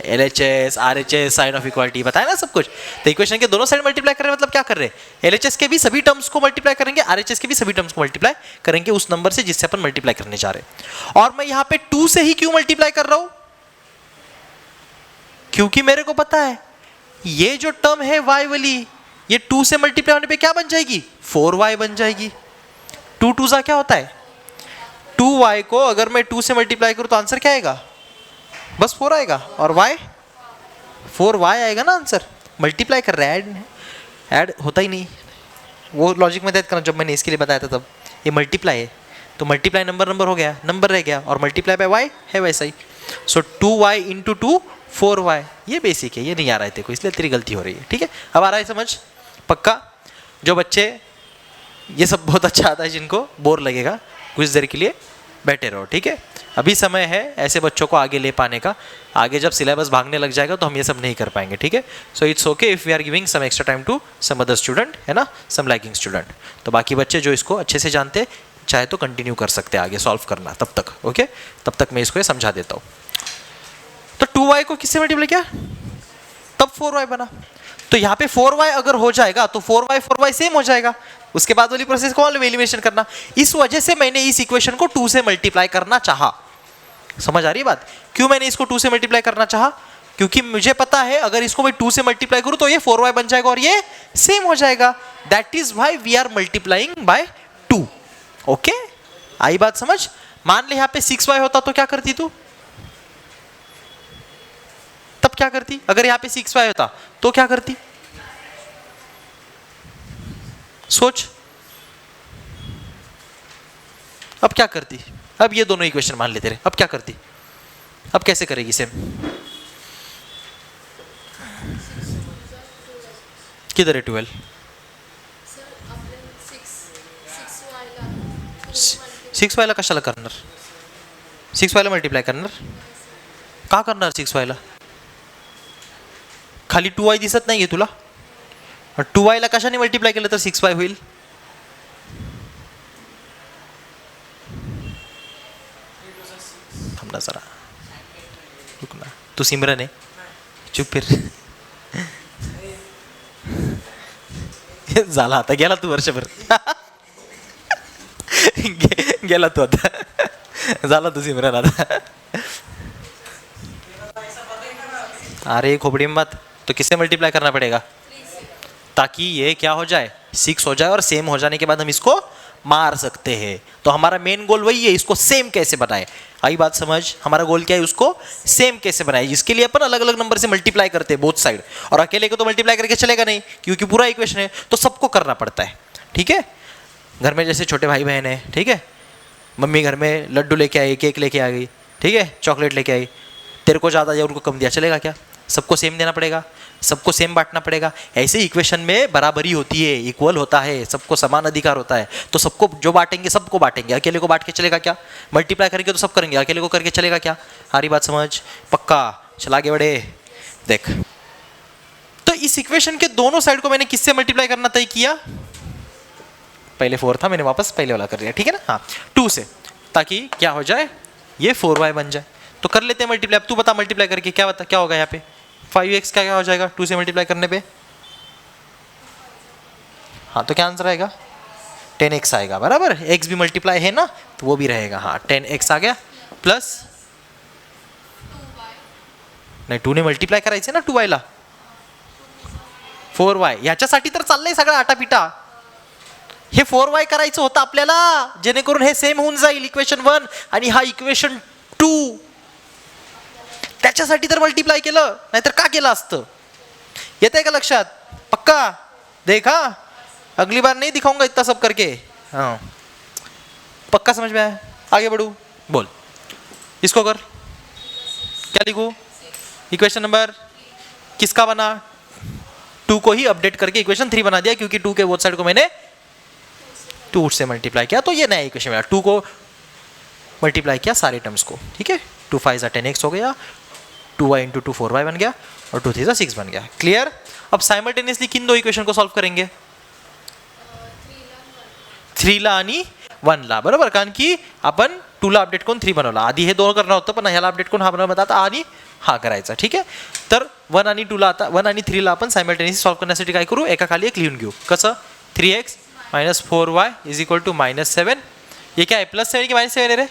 LHS, RHS, sign of equality बताया ना सब कुछ. तो इक्वेशन के दोनों साइड मल्टीप्लाई कर रहे हैं, मतलब क्या कर रहे हैं? LHS के भी सभी टर्म्स को मल्टीप्लाई करेंगे, RHS के भी सभी टर्म्स को मल्टीप्लाई करेंगे उस नंबर से जिससे अपन मल्टीप्लाई करने जा रहे हैं. और मैं यहाँ पे 2 से ही क्यों मल्टीप्लाई कर रहा हूं? क्योंकि मेरे को पता है ये जो टर्म है y वाली, ये 2 से मल्टीप्लाई होने पे क्या बन जाएगी? 4y बन जाएगी. 2 2 सा क्या होता है? 2y को अगर मैं 2 से मल्टीप्लाई करूं तो आंसर क्या आएगा? बस 4 आएगा. और y 4y आएगा ना आंसर. मल्टीप्लाई कर रहा है, ऐड होता ही नहीं. वो लॉजिक में दैट करना जब मैंने इसके लिए बताया था तब. ये मल्टीप्लाई है तो मल्टीप्लाई नंबर हो गया, नंबर रह गया, और मल्टीप्लाई बाय y है वैसा ही. सो 2y इंटू 2 4y. ये बेसिक है, ये नहीं आ रहा है तेरे को, इसलिए तेरी गलती हो रही है, ठीक है. अब आ रहा है समझ पक्का? जो बच्चे ये सब बहुत अच्छा आता है, जिनको बोर लगेगा, कुछ देर के लिए बैठे रहो, ठीक है. अभी समय है ऐसे बच्चों को आगे ले पाने का. आगे जब सिलेबस भागने लग जाएगा तो हम ये सब नहीं कर पाएंगे, ठीक है. So it's okay if we are giving some extra time to some other student, है ना, सम लैगिंग स्टूडेंट. तो बाकी बच्चे जो इसको अच्छे से जानते चाहे तो कंटिन्यू कर सकते हैं आगे सॉल्व करना तब तक. ओके, तब तक मैं इसको समझा देता हूँ. तो 2y को किससे मल्टीप्लाई किया, तब 4y बना. तो यहाँ पे 4y अगर हो जाएगा तो 4y सेम हो जाएगा. उसके बाद वाली प्रोसेस को एलिमिनेशन करना. इस वजह से मैंने इस इक्वेशन को 2 से मल्टीप्लाई करना चाहा. समझ आ रही है बात? क्यों मैंने इसको 2 से मल्टीप्लाई करना चाहा? क्योंकि मुझे पता है अगर इसको मैं 2 से मल्टीप्लाई करूं तो ये 4y बन जाएगा और ये सेम हो जाएगा. That is why we are multiplying by 2. Okay, आई बात समझ? मान ले यहाँ पे 6y होता तो क्या करती तू? तब क्या करती? अगर यहाँ पे 6y होता तो क्या करती? सोच. अब क्या करती? अब ये दोनों इक्वेशन मान लेते रहे, अब क्या करती? अब कैसे करेगी सेम? किधर है 12? सिक्स वायला कशाला करणार, सिक्स वायला मल्टिप्लाय करणार का करणार, सिक्स वायला खाली 2y दिसत नाही आहे तुला, 2yला कशाने मल्टिप्लाय केलं तर 6y होईल. थांब ना जरा, रुक ना, तू सिमरन आहे, चुप फिर. झाला आता, गेला तू वर्षभर. गेला तू आता, झाला तू सिमरन आता. अरे खोपड़ी में बात, तो किससे मल्टीप्लाई करना पड़ेगा ताकि ये क्या हो जाए, 6 हो जाए और सेम हो जाने के बाद हम इसको मार सकते हैं. तो हमारा मेन गोल वही है, इसको सेम कैसे बनाए. आई बात समझ, हमारा गोल क्या है, उसको सेम कैसे बनाए. इसके लिए अपन अलग अलग नंबर से मल्टीप्लाई करते हैं बोथ साइड, और अकेले को तो मल्टीप्लाई करके चलेगा नहीं क्योंकि पूरा इक्वेशन है, तो सबको करना पड़ता है. ठीक है, घर में जैसे छोटे भाई बहन है, ठीक है, मम्मी घर में लड्डू लेके आई, केक लेके आ गई, ठीक है, चॉकलेट लेके आई, तेरे को ज़्यादा या उनको कम दिया, चलेगा क्या. सबको सेम देना पड़ेगा, सबको सेम बांटना पड़ेगा. ऐसे इक्वेशन में बराबरी होती है, इक्वल होता है, सबको समान अधिकार होता है. तो सबको जो बांटेंगे सबको बांटेंगे, अकेले को बांट के चलेगा क्या. मल्टीप्लाई करेंगे तो सब करेंगे, अकेले को करके चलेगा क्या. सारी बात समझ, पक्का. चला आगे बढ़े. देख, तो इस इक्वेशन के दोनों साइड को मैंने किससे मल्टीप्लाई करना तय किया, पहले 4 था, मैंने वापस पहले वाला कर दिया. ठीक है ना, हाँ 2 से, ताकि क्या हो जाए, ये 4y बन जाए. तो कर लेते हैं मल्टीप्लाई. अब तू बता मल्टीप्लाई करके क्या बता, क्या होगा यहाँ पे, 5x क्या हो जाएगा 2 से मल्टीप्लाई करने पे. हाँ तो क्या आंसर आएगा, 10x आएगा. बराबर, x भी मल्टीप्लाई है ना, तो वो भी रहेगा. हाँ 10x आ गया, प्लस नाही 2 ने मल्टीप्लाय करायचे ना 2y ला, 4y. ह्याच्यासाठी तर चाललंय सगळं आटापिटा. हे 4y करायचं होतं आपल्याला, जेणेकरून हे सेम होऊन जाईल इक्वेशन 1 आणि हा इक्वेशन 2. त्याच्यासाठी तर मल्टीप्लाय केलं, नाहीतर का केलं असतं. येतंय का लक्षात, पक्का. देखा, अगली बार नहीं दिखाऊंगा इतना सब करके. हाँ पक्का समझ में आया. आगे बढ़ू, बोल इसको कर. क्या लिखूं, इक्वेशन नंबर किसका बना, 2 को ही अपडेट करके इक्वेशन 3 बना दिया, क्योंकि 2 के बोथ साइड को मैंने 2 से मल्टीप्लाई किया, तो ये नया इक्वेशन मिला. 2 को मल्टीप्लाई किया सारे टर्म्स को. ठीक है, 2 5 10x हो गया, 2y इंटू 2 4y बन गया, और 2 3 6 बन गया. क्लियर. अब साइमल्टेनियसली किन दो इक्वेशन को सॉल्व करेंगे, 3 ला आणि 1 ला. बरोबर, कारण की आपण 2 ला अपडेट करून 3 बनवला. आधी हे 2 करणं होतं, पण ह्याला अपडेट करून हा बनवला, आता आणि हा करायचा. ठीक आहे, तर 1 आणि 2 ला आता 1 आणि 3 ला आपण सायमल्टेनियसली सॉल्व करण्यासाठी काय करू, एका खाली एक लिहून घेऊ. कसं, 3x minus 4y is equal to -7. ये क्या है, +7 की -7 है रे.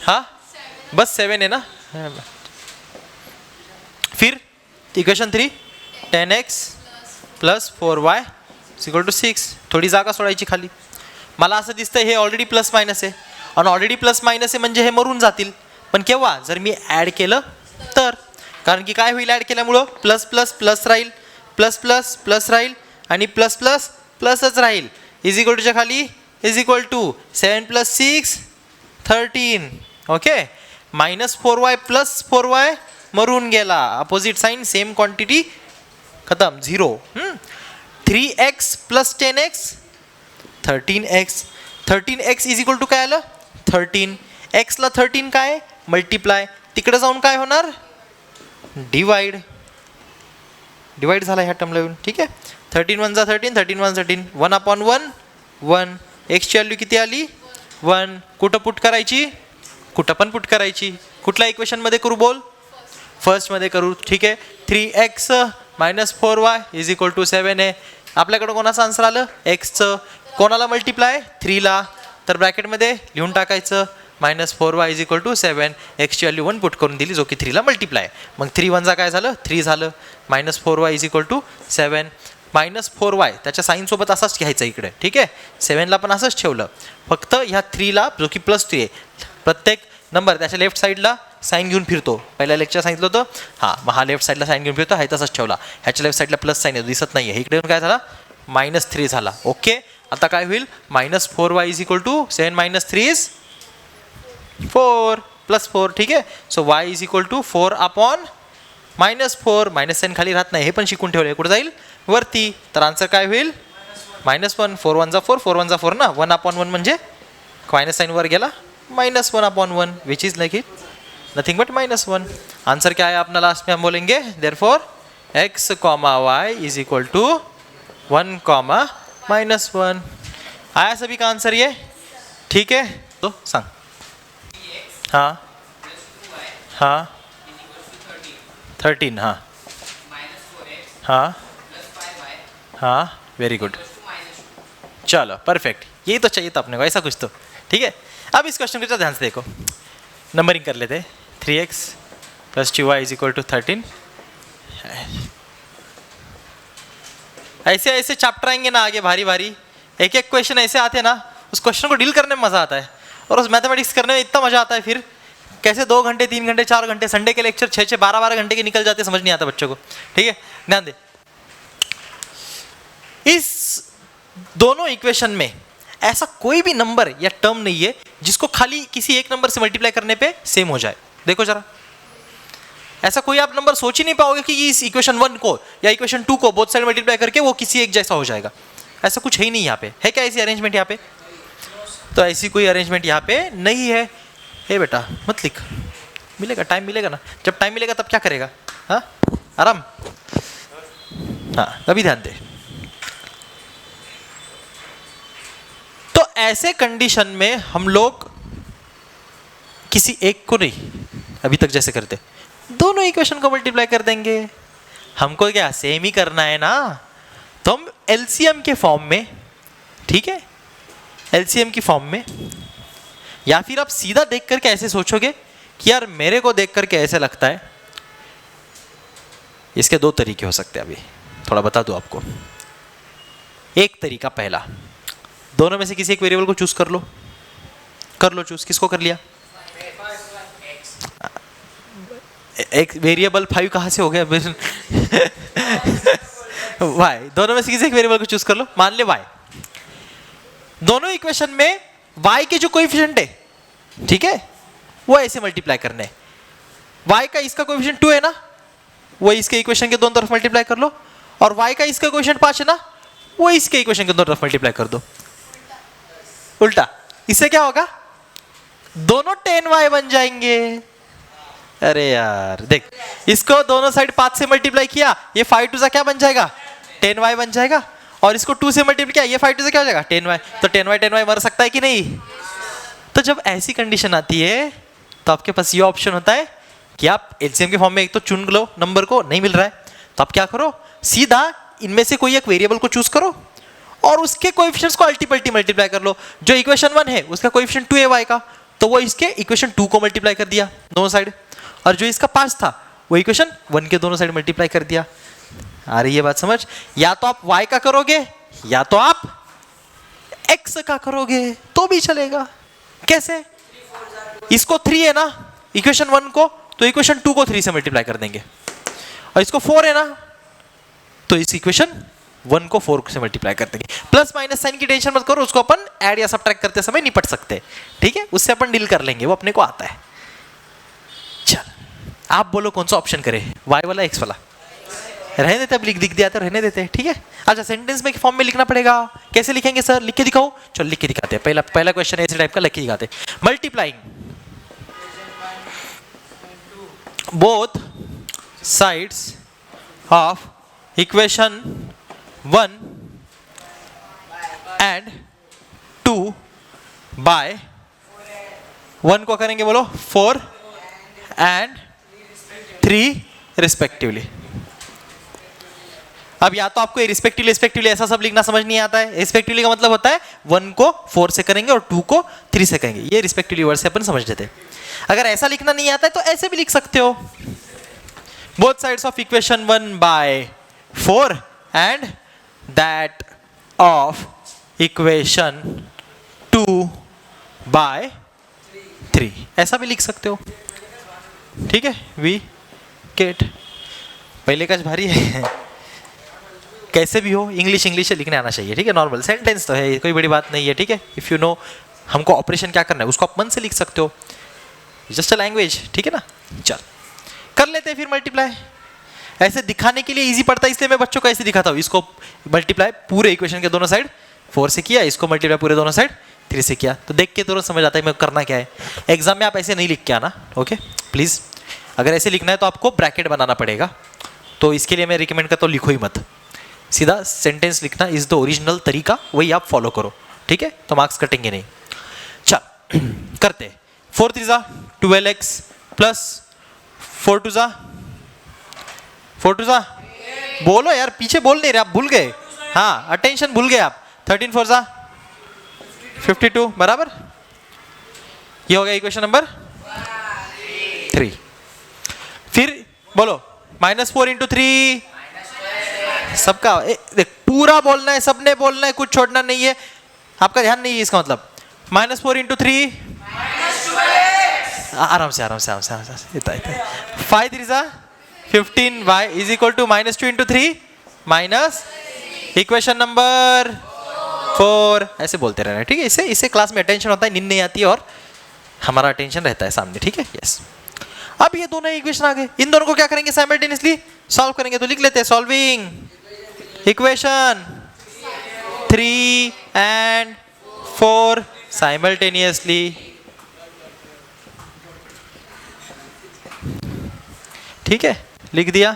हाँ बस 7 है ना. फिर equation 3 10x plus 4y is equal to 6. थोडी जागा सोडायची खाली. मला असं दिसतंय हे ऑलरेडी प्लस मायनस आहे, आणि ऑलरेडी प्लस मायनस आहे म्हणजे हे मरून जातील. पण केव्हा, जर मी ॲड केलं तर. कारण की काय होईल, ॲड केल्यामुळं प्लस प्लस प्लस राहील, प्लस प्लस प्लस राहील, आणि प्लस प्लस प्लसच राहील. इज इक्वल टूच्या खाली is equal to 7 + 6 13. Okay, -4y plus 4y मरून गेला, अपोजिट साइन सेम क्वांटिटी खत्म, 0. 3x plus 10x 13x. 13x is equal to काय आलं, 13. x ला 13 काय, मल्टीप्लाय, तिकडे जाऊन काय होणार, डिवाइड. डिवाइड झाला ह्या टर्मला येऊन. ठीक आहे, 13 1 जा 13, 13 1 13, 1/1 1. x ची व्हॅल्यू किती आली, 1. कुठं पुट करायची, कुठं पण पुट करायची. कुठल्या इक्वेशन मध्ये करू, बोल, फर्स्ट मध्ये करू. ठीक आहे, 3x minus 4y is equal to 7 आहे. आपल्याकडे कोणाचं आन्सर आलं, एक्सचं. कोणाला मल्टीप्लाय, 3 ला. तर ब्रॅकेटमध्ये लिहून टाकायचं -4y इज इक्वल टू 7. एक्सची व्हॅल्यू 1 पुट करून दिली, जो की 3 ला मल्टीप्लाय. मग 3 1 जा काय झालं, 3 झालं. -4y is equal to 7. -4y त्याच्या साईनसोबत असाच घ्यायचा इकडे. ठीक आहे, 7ला पण असंच ठेवलं. फक्त ह्या 3 ला, जो की +3 आहे, प्रत्येक नंबर त्याच्या लेफ्ट साईडला साईन घेऊन फिरतो. पहिल्या लेक्चर सांगितलं होतं. हां, मग हा लेफ्ट साईडला साईन घेऊन फिरतो, हा तसंच ठेवला. ह्याच्या लेफ्ट साईडला प्लस साईन दिसत नाही आहे, इकडे काय झाला, -3 झाला. ओके, आता काय होईल, -4y is equal to 7 - 3 is 4 +4. ठीक आहे, so y is equal to 4/-4. -Sign खाली राहत नाही, हे पण शिकून ठेवलं. कुठे जाईल, वरती. तर आन्सर काय होईल, -1. 4 1 जा 4, 4 1 जा 4 ना, 1/1 म्हणजे माइनस साइन वर गेला -1/1 which is like it nothing but -1. Answer क्या है अपना लास्ट में हम बोलेंगे therefore x, y is equal to 1, -1. आया सभी का आंसर ये? ठीक है तो सांग. हाँ हाँ 13 हाँ हाँ हाँ वेरी गुड. चलो परफेक्ट, यही तो चाहिए था अपने को, ऐसा कुछ तो. ठीक है, अब इस क्वेश्चन को ध्यान से देखो, नंबरिंग कर लेते. 3x + 2y is equal to 13. ऐसे ऐसे चैप्टर आएंगे ना आगे भारी भारी, एक एक क्वेश्चन ऐसे आते हैं ना, उस क्वेश्चन को डील करने में मजा आता है, और उस मैथमेटिक्स करने में इतना मजा आता है. फिर कैसे 2 घंटे 3 घंटे 4 घंटे संडे के लेक्चर 6 12 घंटे के निकल जाते, समझ नहीं आता बच्चों को. ठीक है, ध्यान दे. इस दोनों इक्वेशन में ऐसा कोई भी नंबर या टर्म नहीं है जिसको खाली किसी एक नंबर से मल्टीप्लाई करने पे सेम हो जाए. देखो जरा, ऐसा कोई आप नंबर सोच ही नहीं पाओगे कि इस इक्वेशन 1 को या इक्वेशन 2 को बोथ साइड मल्टीप्लाई करके वो किसी एक जैसा हो जाएगा. ऐसा कुछ है ही नहीं यहाँ पे. है क्या ऐसी अरेंजमेंट यहाँ पे? तो ऐसी कोई अरेंजमेंट यहाँ पे नहीं है. हे बेटा मत लिख, मिलेगा टाइम मिलेगा ना, जब टाइम मिलेगा तब क्या करेगा. हाँ आराम. हाँ अभी ध्यान दे. तो ऐसे कंडीशन में हम लोग किसी एक को नहीं, अभी तक जैसे करते, दोनों इक्वेशन को मल्टीप्लाई कर देंगे. हमको क्या सेम ही करना है ना, तो हम एलसीएम के फॉर्म में, ठीक है, एलसीएम की फॉर्म में, या फिर आप सीधा देख करके ऐसे सोचोगे कि यार मेरे को देख करके ऐसे लगता है. इसके 2 तरीके हो सकते हैं, अभी थोड़ा बता दूं आपको. एक तरीका पहला, दोनों में से किसी एक वेरिएबल को चूज कर लो. चूज किसको कर लिया? एक वेरिएबल 5 कहां से हो गया? y. दोनों में से किसी एक वेरिएबल को चूज कर लो. मान ले y. दोनों इक्वेशन में y के जो कोएफिशिएंट है, ठीक है, वो ऐसे मल्टीप्लाई करने. y का इसका कोएफिशिएंट 2 है ना, वो इसके इक्वेशन के दोनों तरफ मल्टीप्लाई कर लो. और y का इसका कोएफिशिएंट 5 है ना, वो इसके इक्वेशन के दोनों तरफ मल्टीप्लाई कर दो. उल्टा. इससे क्या होगा? दोनों 10y बन जाएंगे. अरे यार देख, इसको दोनों साइड 5 से मल्टीप्लाई किया, ये 5 2 क्या बन जाएगा? 10y बन जाएगा. और इसको 2 से मल्टीप्लाई किया, ये 5 2 क्या हो जाएगा? 10y. तो 10y मर सकता है कि नहीं? तो जब ऐसी कंडीशन आती है तो आपके पास ये ऑप्शन होता है कि आप एलसीएम के फॉर्म में एक तो चुन लो नंबर को, नहीं मिल रहा है तो आप क्या करो, सीधा इनमें से कोई एक वेरिएबल को चूज करो और उसके कोएफिशिएंट्स को अल्टीपल्टी मल्टीप्लाई कर लो. जो इक्वेशन 1 है उसका कोएफिशिएंट 2 है y का, तो वो इसके इक्वेशन 2 को मल्टीप्लाई कर दिया दोनों साइड. और जो इसका 5 था वो इक्वेशन 1 के दोनों साइड मल्टीप्लाई कर दिया. आ रही है बात समझ? या तो आप y का करोगे या तो आप x का करोगे तो भी चलेगा. कैसे? इसको 3 है ना इक्वेशन 1 को, तो इक्वेशन 2 को 3 से मल्टीप्लाई कर देंगे. और इसको 4 है ना, तो इस इक्वेशन 1 को 4 से मल्टीप्लाई कर देंगे. प्लस माइनस साइन की टेंशन मत करो, उसको अपन ऐड या सब्ट्रैक्ट करते समय निपट सकते हैं. ठीक है, उससे अपन डील कर लेंगे, वो अपने को आता है. चल आप बोलो कौन सा ऑप्शन करें, y वाला x वाला? रहने देते, अब लिख दिया तो रहने देते. ठीक है, अच्छा सेंटेंस में फॉर्म में लिखना पड़ेगा. कैसे लिखेंगे सर? लिख के दिखाओ. चलो लिख के दिखाते हैं. पहला क्वेश्चन ऐसे टाइप का लिख के दिखाते हैं. Multiplying both sides of equation 1 and 2 by 1 को करेंगे बोलो 4 एंड 3 रिस्पेक्टिवली. अब या तो आपको रिस्पेक्टिवली ऐसा सब लिखना समझ नहीं आता है. रिस्पेक्टिवली का मतलब होता है 1 को 4 से करेंगे और 2 को 3 से करेंगे. ये रिस्पेक्टिवली वर्ड से अपन समझ लेते हैं. अगर ऐसा लिखना नहीं आता है तो ऐसे भी लिख सकते हो. Both sides of equation 1 by 4 and that of equation 2 by 3. ऐसा भी लिख सकते हो. ठीक है, वी गेट. पहले का भारी है. कैसे भी हो इंग्लिश से लिखने आना चाहिए. ठीक है, नॉर्मल सेंटेंस तो है, कोई बड़ी बात नहीं है. ठीक है, इफ यू नो हमको ऑपरेशन क्या करना है उसको आप मन से लिख सकते हो. Just a language. ठीक है ना. चल कर लेते हैं फिर मल्टीप्लाई. ऐसे दिखाने के लिए इजी पड़ता है, इसलिए मैं बच्चों को ऐसे दिखाता हूँ. इसको मल्टीप्लाई पूरे इक्वेशन के दोनों साइड 4 से किया, इसको मल्टीप्लाई पूरे दोनों साइड 3 से किया, तो देख के तुरंत समझ आता है मैं करना क्या है। एग्जाम में आप ऐसे नहीं लिख के आना, ओके प्लीज़। अगर ऐसे लिखना है तो आपको ब्रैकेट बनाना पड़ेगा, तो इसके लिए मैं रिकमेंड करता हूँ लिखो ही मत, सीधा सेंटेंस लिखना इज द ओरिजिनल तरीका, वही आप फॉलो करो, ठीक है, तो मार्क्स कटेंगे नहीं। चल करते 4 3 12x प्लस 4 2 बोलो यार, पीछे बोल नहीं रहे आप, भूल गए, हाँ अटेंशन भूल गए आप। 13 4 52 बराबर, ये हो गया इक्वेशन नंबर 3। फिर बोलो -4 इंटू 3, सबका देख पूरा बोलना है, सबने बोलना है, कुछ छोड़ना नहीं है, आपका ध्यान नहीं है इसका मतलब। -4 इंटू 3 आराम से आराम से आराम से आराम से, इतना इतना 5 3 15 y is equal to -2 into 3 minus equation number 4, ऐसे बोलते रहना, ठीक है। इससे क्लास में अटेंशन होता है, नींद नहीं आती है और हमारा अटेंशन रहता है सामने, ठीक है। यस, अब ये दोनों इक्वेशन आ गए, इन दोनों को क्या करेंगे साइमल्टेनियसली सॉल्व करेंगे, तो लिख लेते हैं सॉल्विंग इक्वेशन 3 एंड 4 साइमल्टेनियसली, ठीक है, लिख दिया।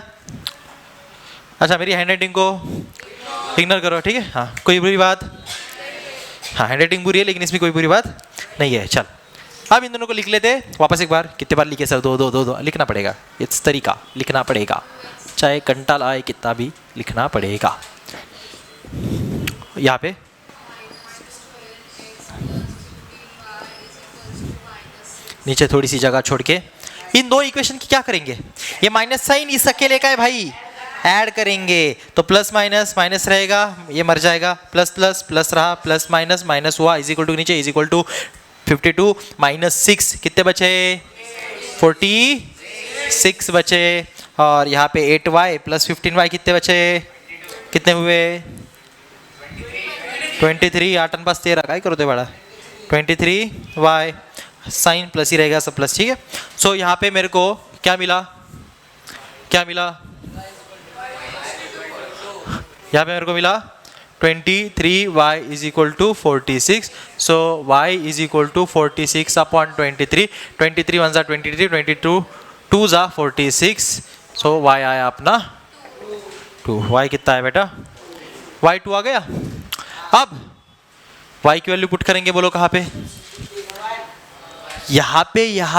अच्छा मेरी हैंडराइटिंग को इग्नोर करो, ठीक है, हाँ कोई बुरी बात, हाँ हैंडराइटिंग बुरी है लेकिन इसमें कोई बुरी बात नहीं है। चल अब इन दोनों को लिख लेते वापस एक बार, कितने बार लिखे सर, दो लिखना पड़ेगा, इस तरीका लिखना पड़ेगा, चाहे कंटाल आए कितना भी लिखना पड़ेगा। यहाँ पे नीचे थोड़ी सी जगह छोड़ के इन दो इक्वेशन की क्या करेंगे, ये माइनस साइन इस अकेले का है भाई, ऐड करेंगे तो प्लस माइनस माइनस रहेगा, ये मर जाएगा, प्लस प्लस प्लस रहा, प्लस माइनस माइनस हुआ, इज इक्वल टू नीचे इज इक्वल टू 52 -6 कितने बचे 46 बचे, और यहाँ पे 8y प्लस 15y कितने बचे, कितने हुए 23, 8 पास 13 का ही करो तो बड़ा 23y, साइन प्लस ही रहेगा सब प्लस, ठीक है। सो यहाँ पे मेरे को क्या मिला, यहाँ पे मेरे को मिला 23y is equal to 46, so y is equal to 46 upon 23, 23 1 23, 22 2 46, so y आया अपना 2, y कितना है बेटा, y 2 आ गया। अब y की वैल्यू पुट करेंगे, बोलो कहाँ पे, यहाँ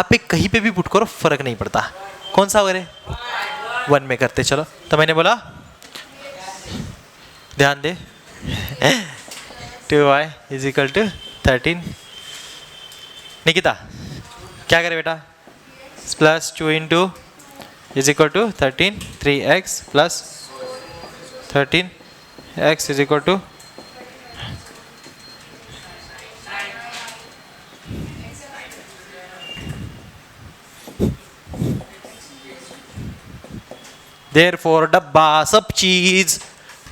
पे कहीं पे भी पुट करो फर्क नहीं पड़ता, कौन सा वगैरह 1 में करते चलो, तो मैंने बोला ध्यान दे 2y is equal to 13, Nikita क्या करे बेटा, plus 2 into is equal to 13, 3x plus 13x is equal to therefore डब्बा सब चीज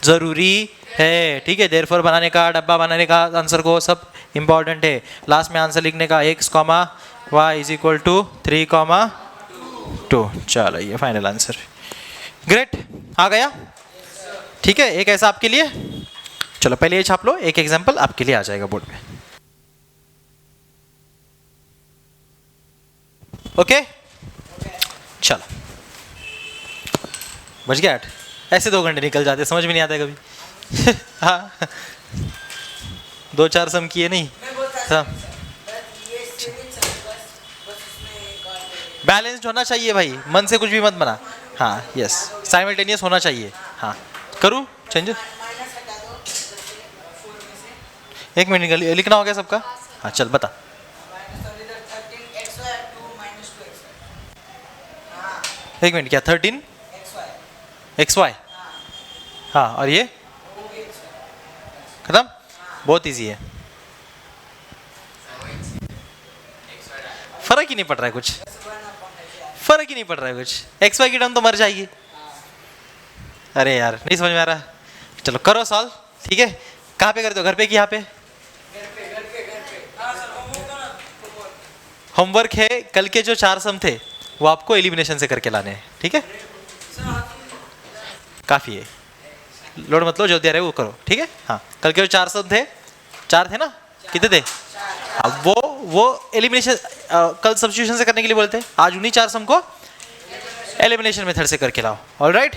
जरूरी है, ठीक है। देयरफॉर बनाने का, डब्बा बनाने का, आंसर को सब इंपॉर्टेंट है। लास्ट में आंसर लिखने का x, y is equal to 3, 2, चलो ये फाइनल आंसर, ग्रेट आ गया, ठीक है। एक ऐसा आपके लिए, चलो पहले ये छाप लो, एक एग्जांपल आपके लिए आ जाएगा बोर्ड पे, ओके चलो बच गया 8, ऐसे 2 घंटे निकल जाते, समझ में नहीं आता कभी हाँ 2-4 सम किए नहीं, बैलेंस्ड होना चाहिए भाई, मन से कुछ भी मत बना, हाँ यस साइमल्टेनियस होना चाहिए, हाँ करूँ चेंज, 1 मिनट लिखना हो गया सबका, हाँ चल बता, एक मिनट क्या 13 xy, हाँ और ये खत्म, बहुत इजी है, फर्क ही नहीं पड़ रहा है कुछ, फर्क ही नहीं पड़ रहा है कुछ, xy की टर्म तो मर जाएगी, अरे यार नहीं समझ में आ रहा, चलो करो सॉल्व, ठीक है। कहाँ पे करते हो, घर पे कि यहाँ पे, होमवर्क है, कल के जो 4 सम थे वो आपको एलिमिनेशन से करके लाने हैं, ठीक है, काफ़ी है, लोड मत लो, जो दे रहे वो करो, ठीक है। हाँ कल के जो 4 सम थे, 4 थे ना, कितने थे अब वो एलिमिनेशन कल सब्स्टिट्यूशन से करने के लिए बोलते हैं, आज उन्हीं 4 सम को एलिमिनेशन मेथड से करके लाओ। ऑलराइट,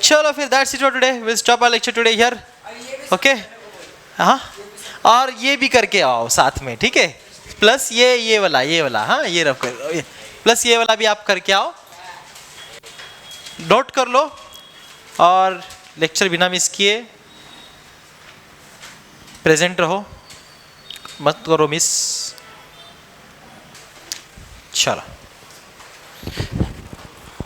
चलो फिर that's it for today, will stop our lecture today here. Okay, हाँ, और ये भी करके आओ साथ में, ठीक है, प्लस ये वाला, हाँ ये रख कर, प्लस ये वाला भी आप करके आओ, नोट कर लो, और लेक्चर बिना मिस किए प्रेजेंट रहो, मत करो मिस। चलो।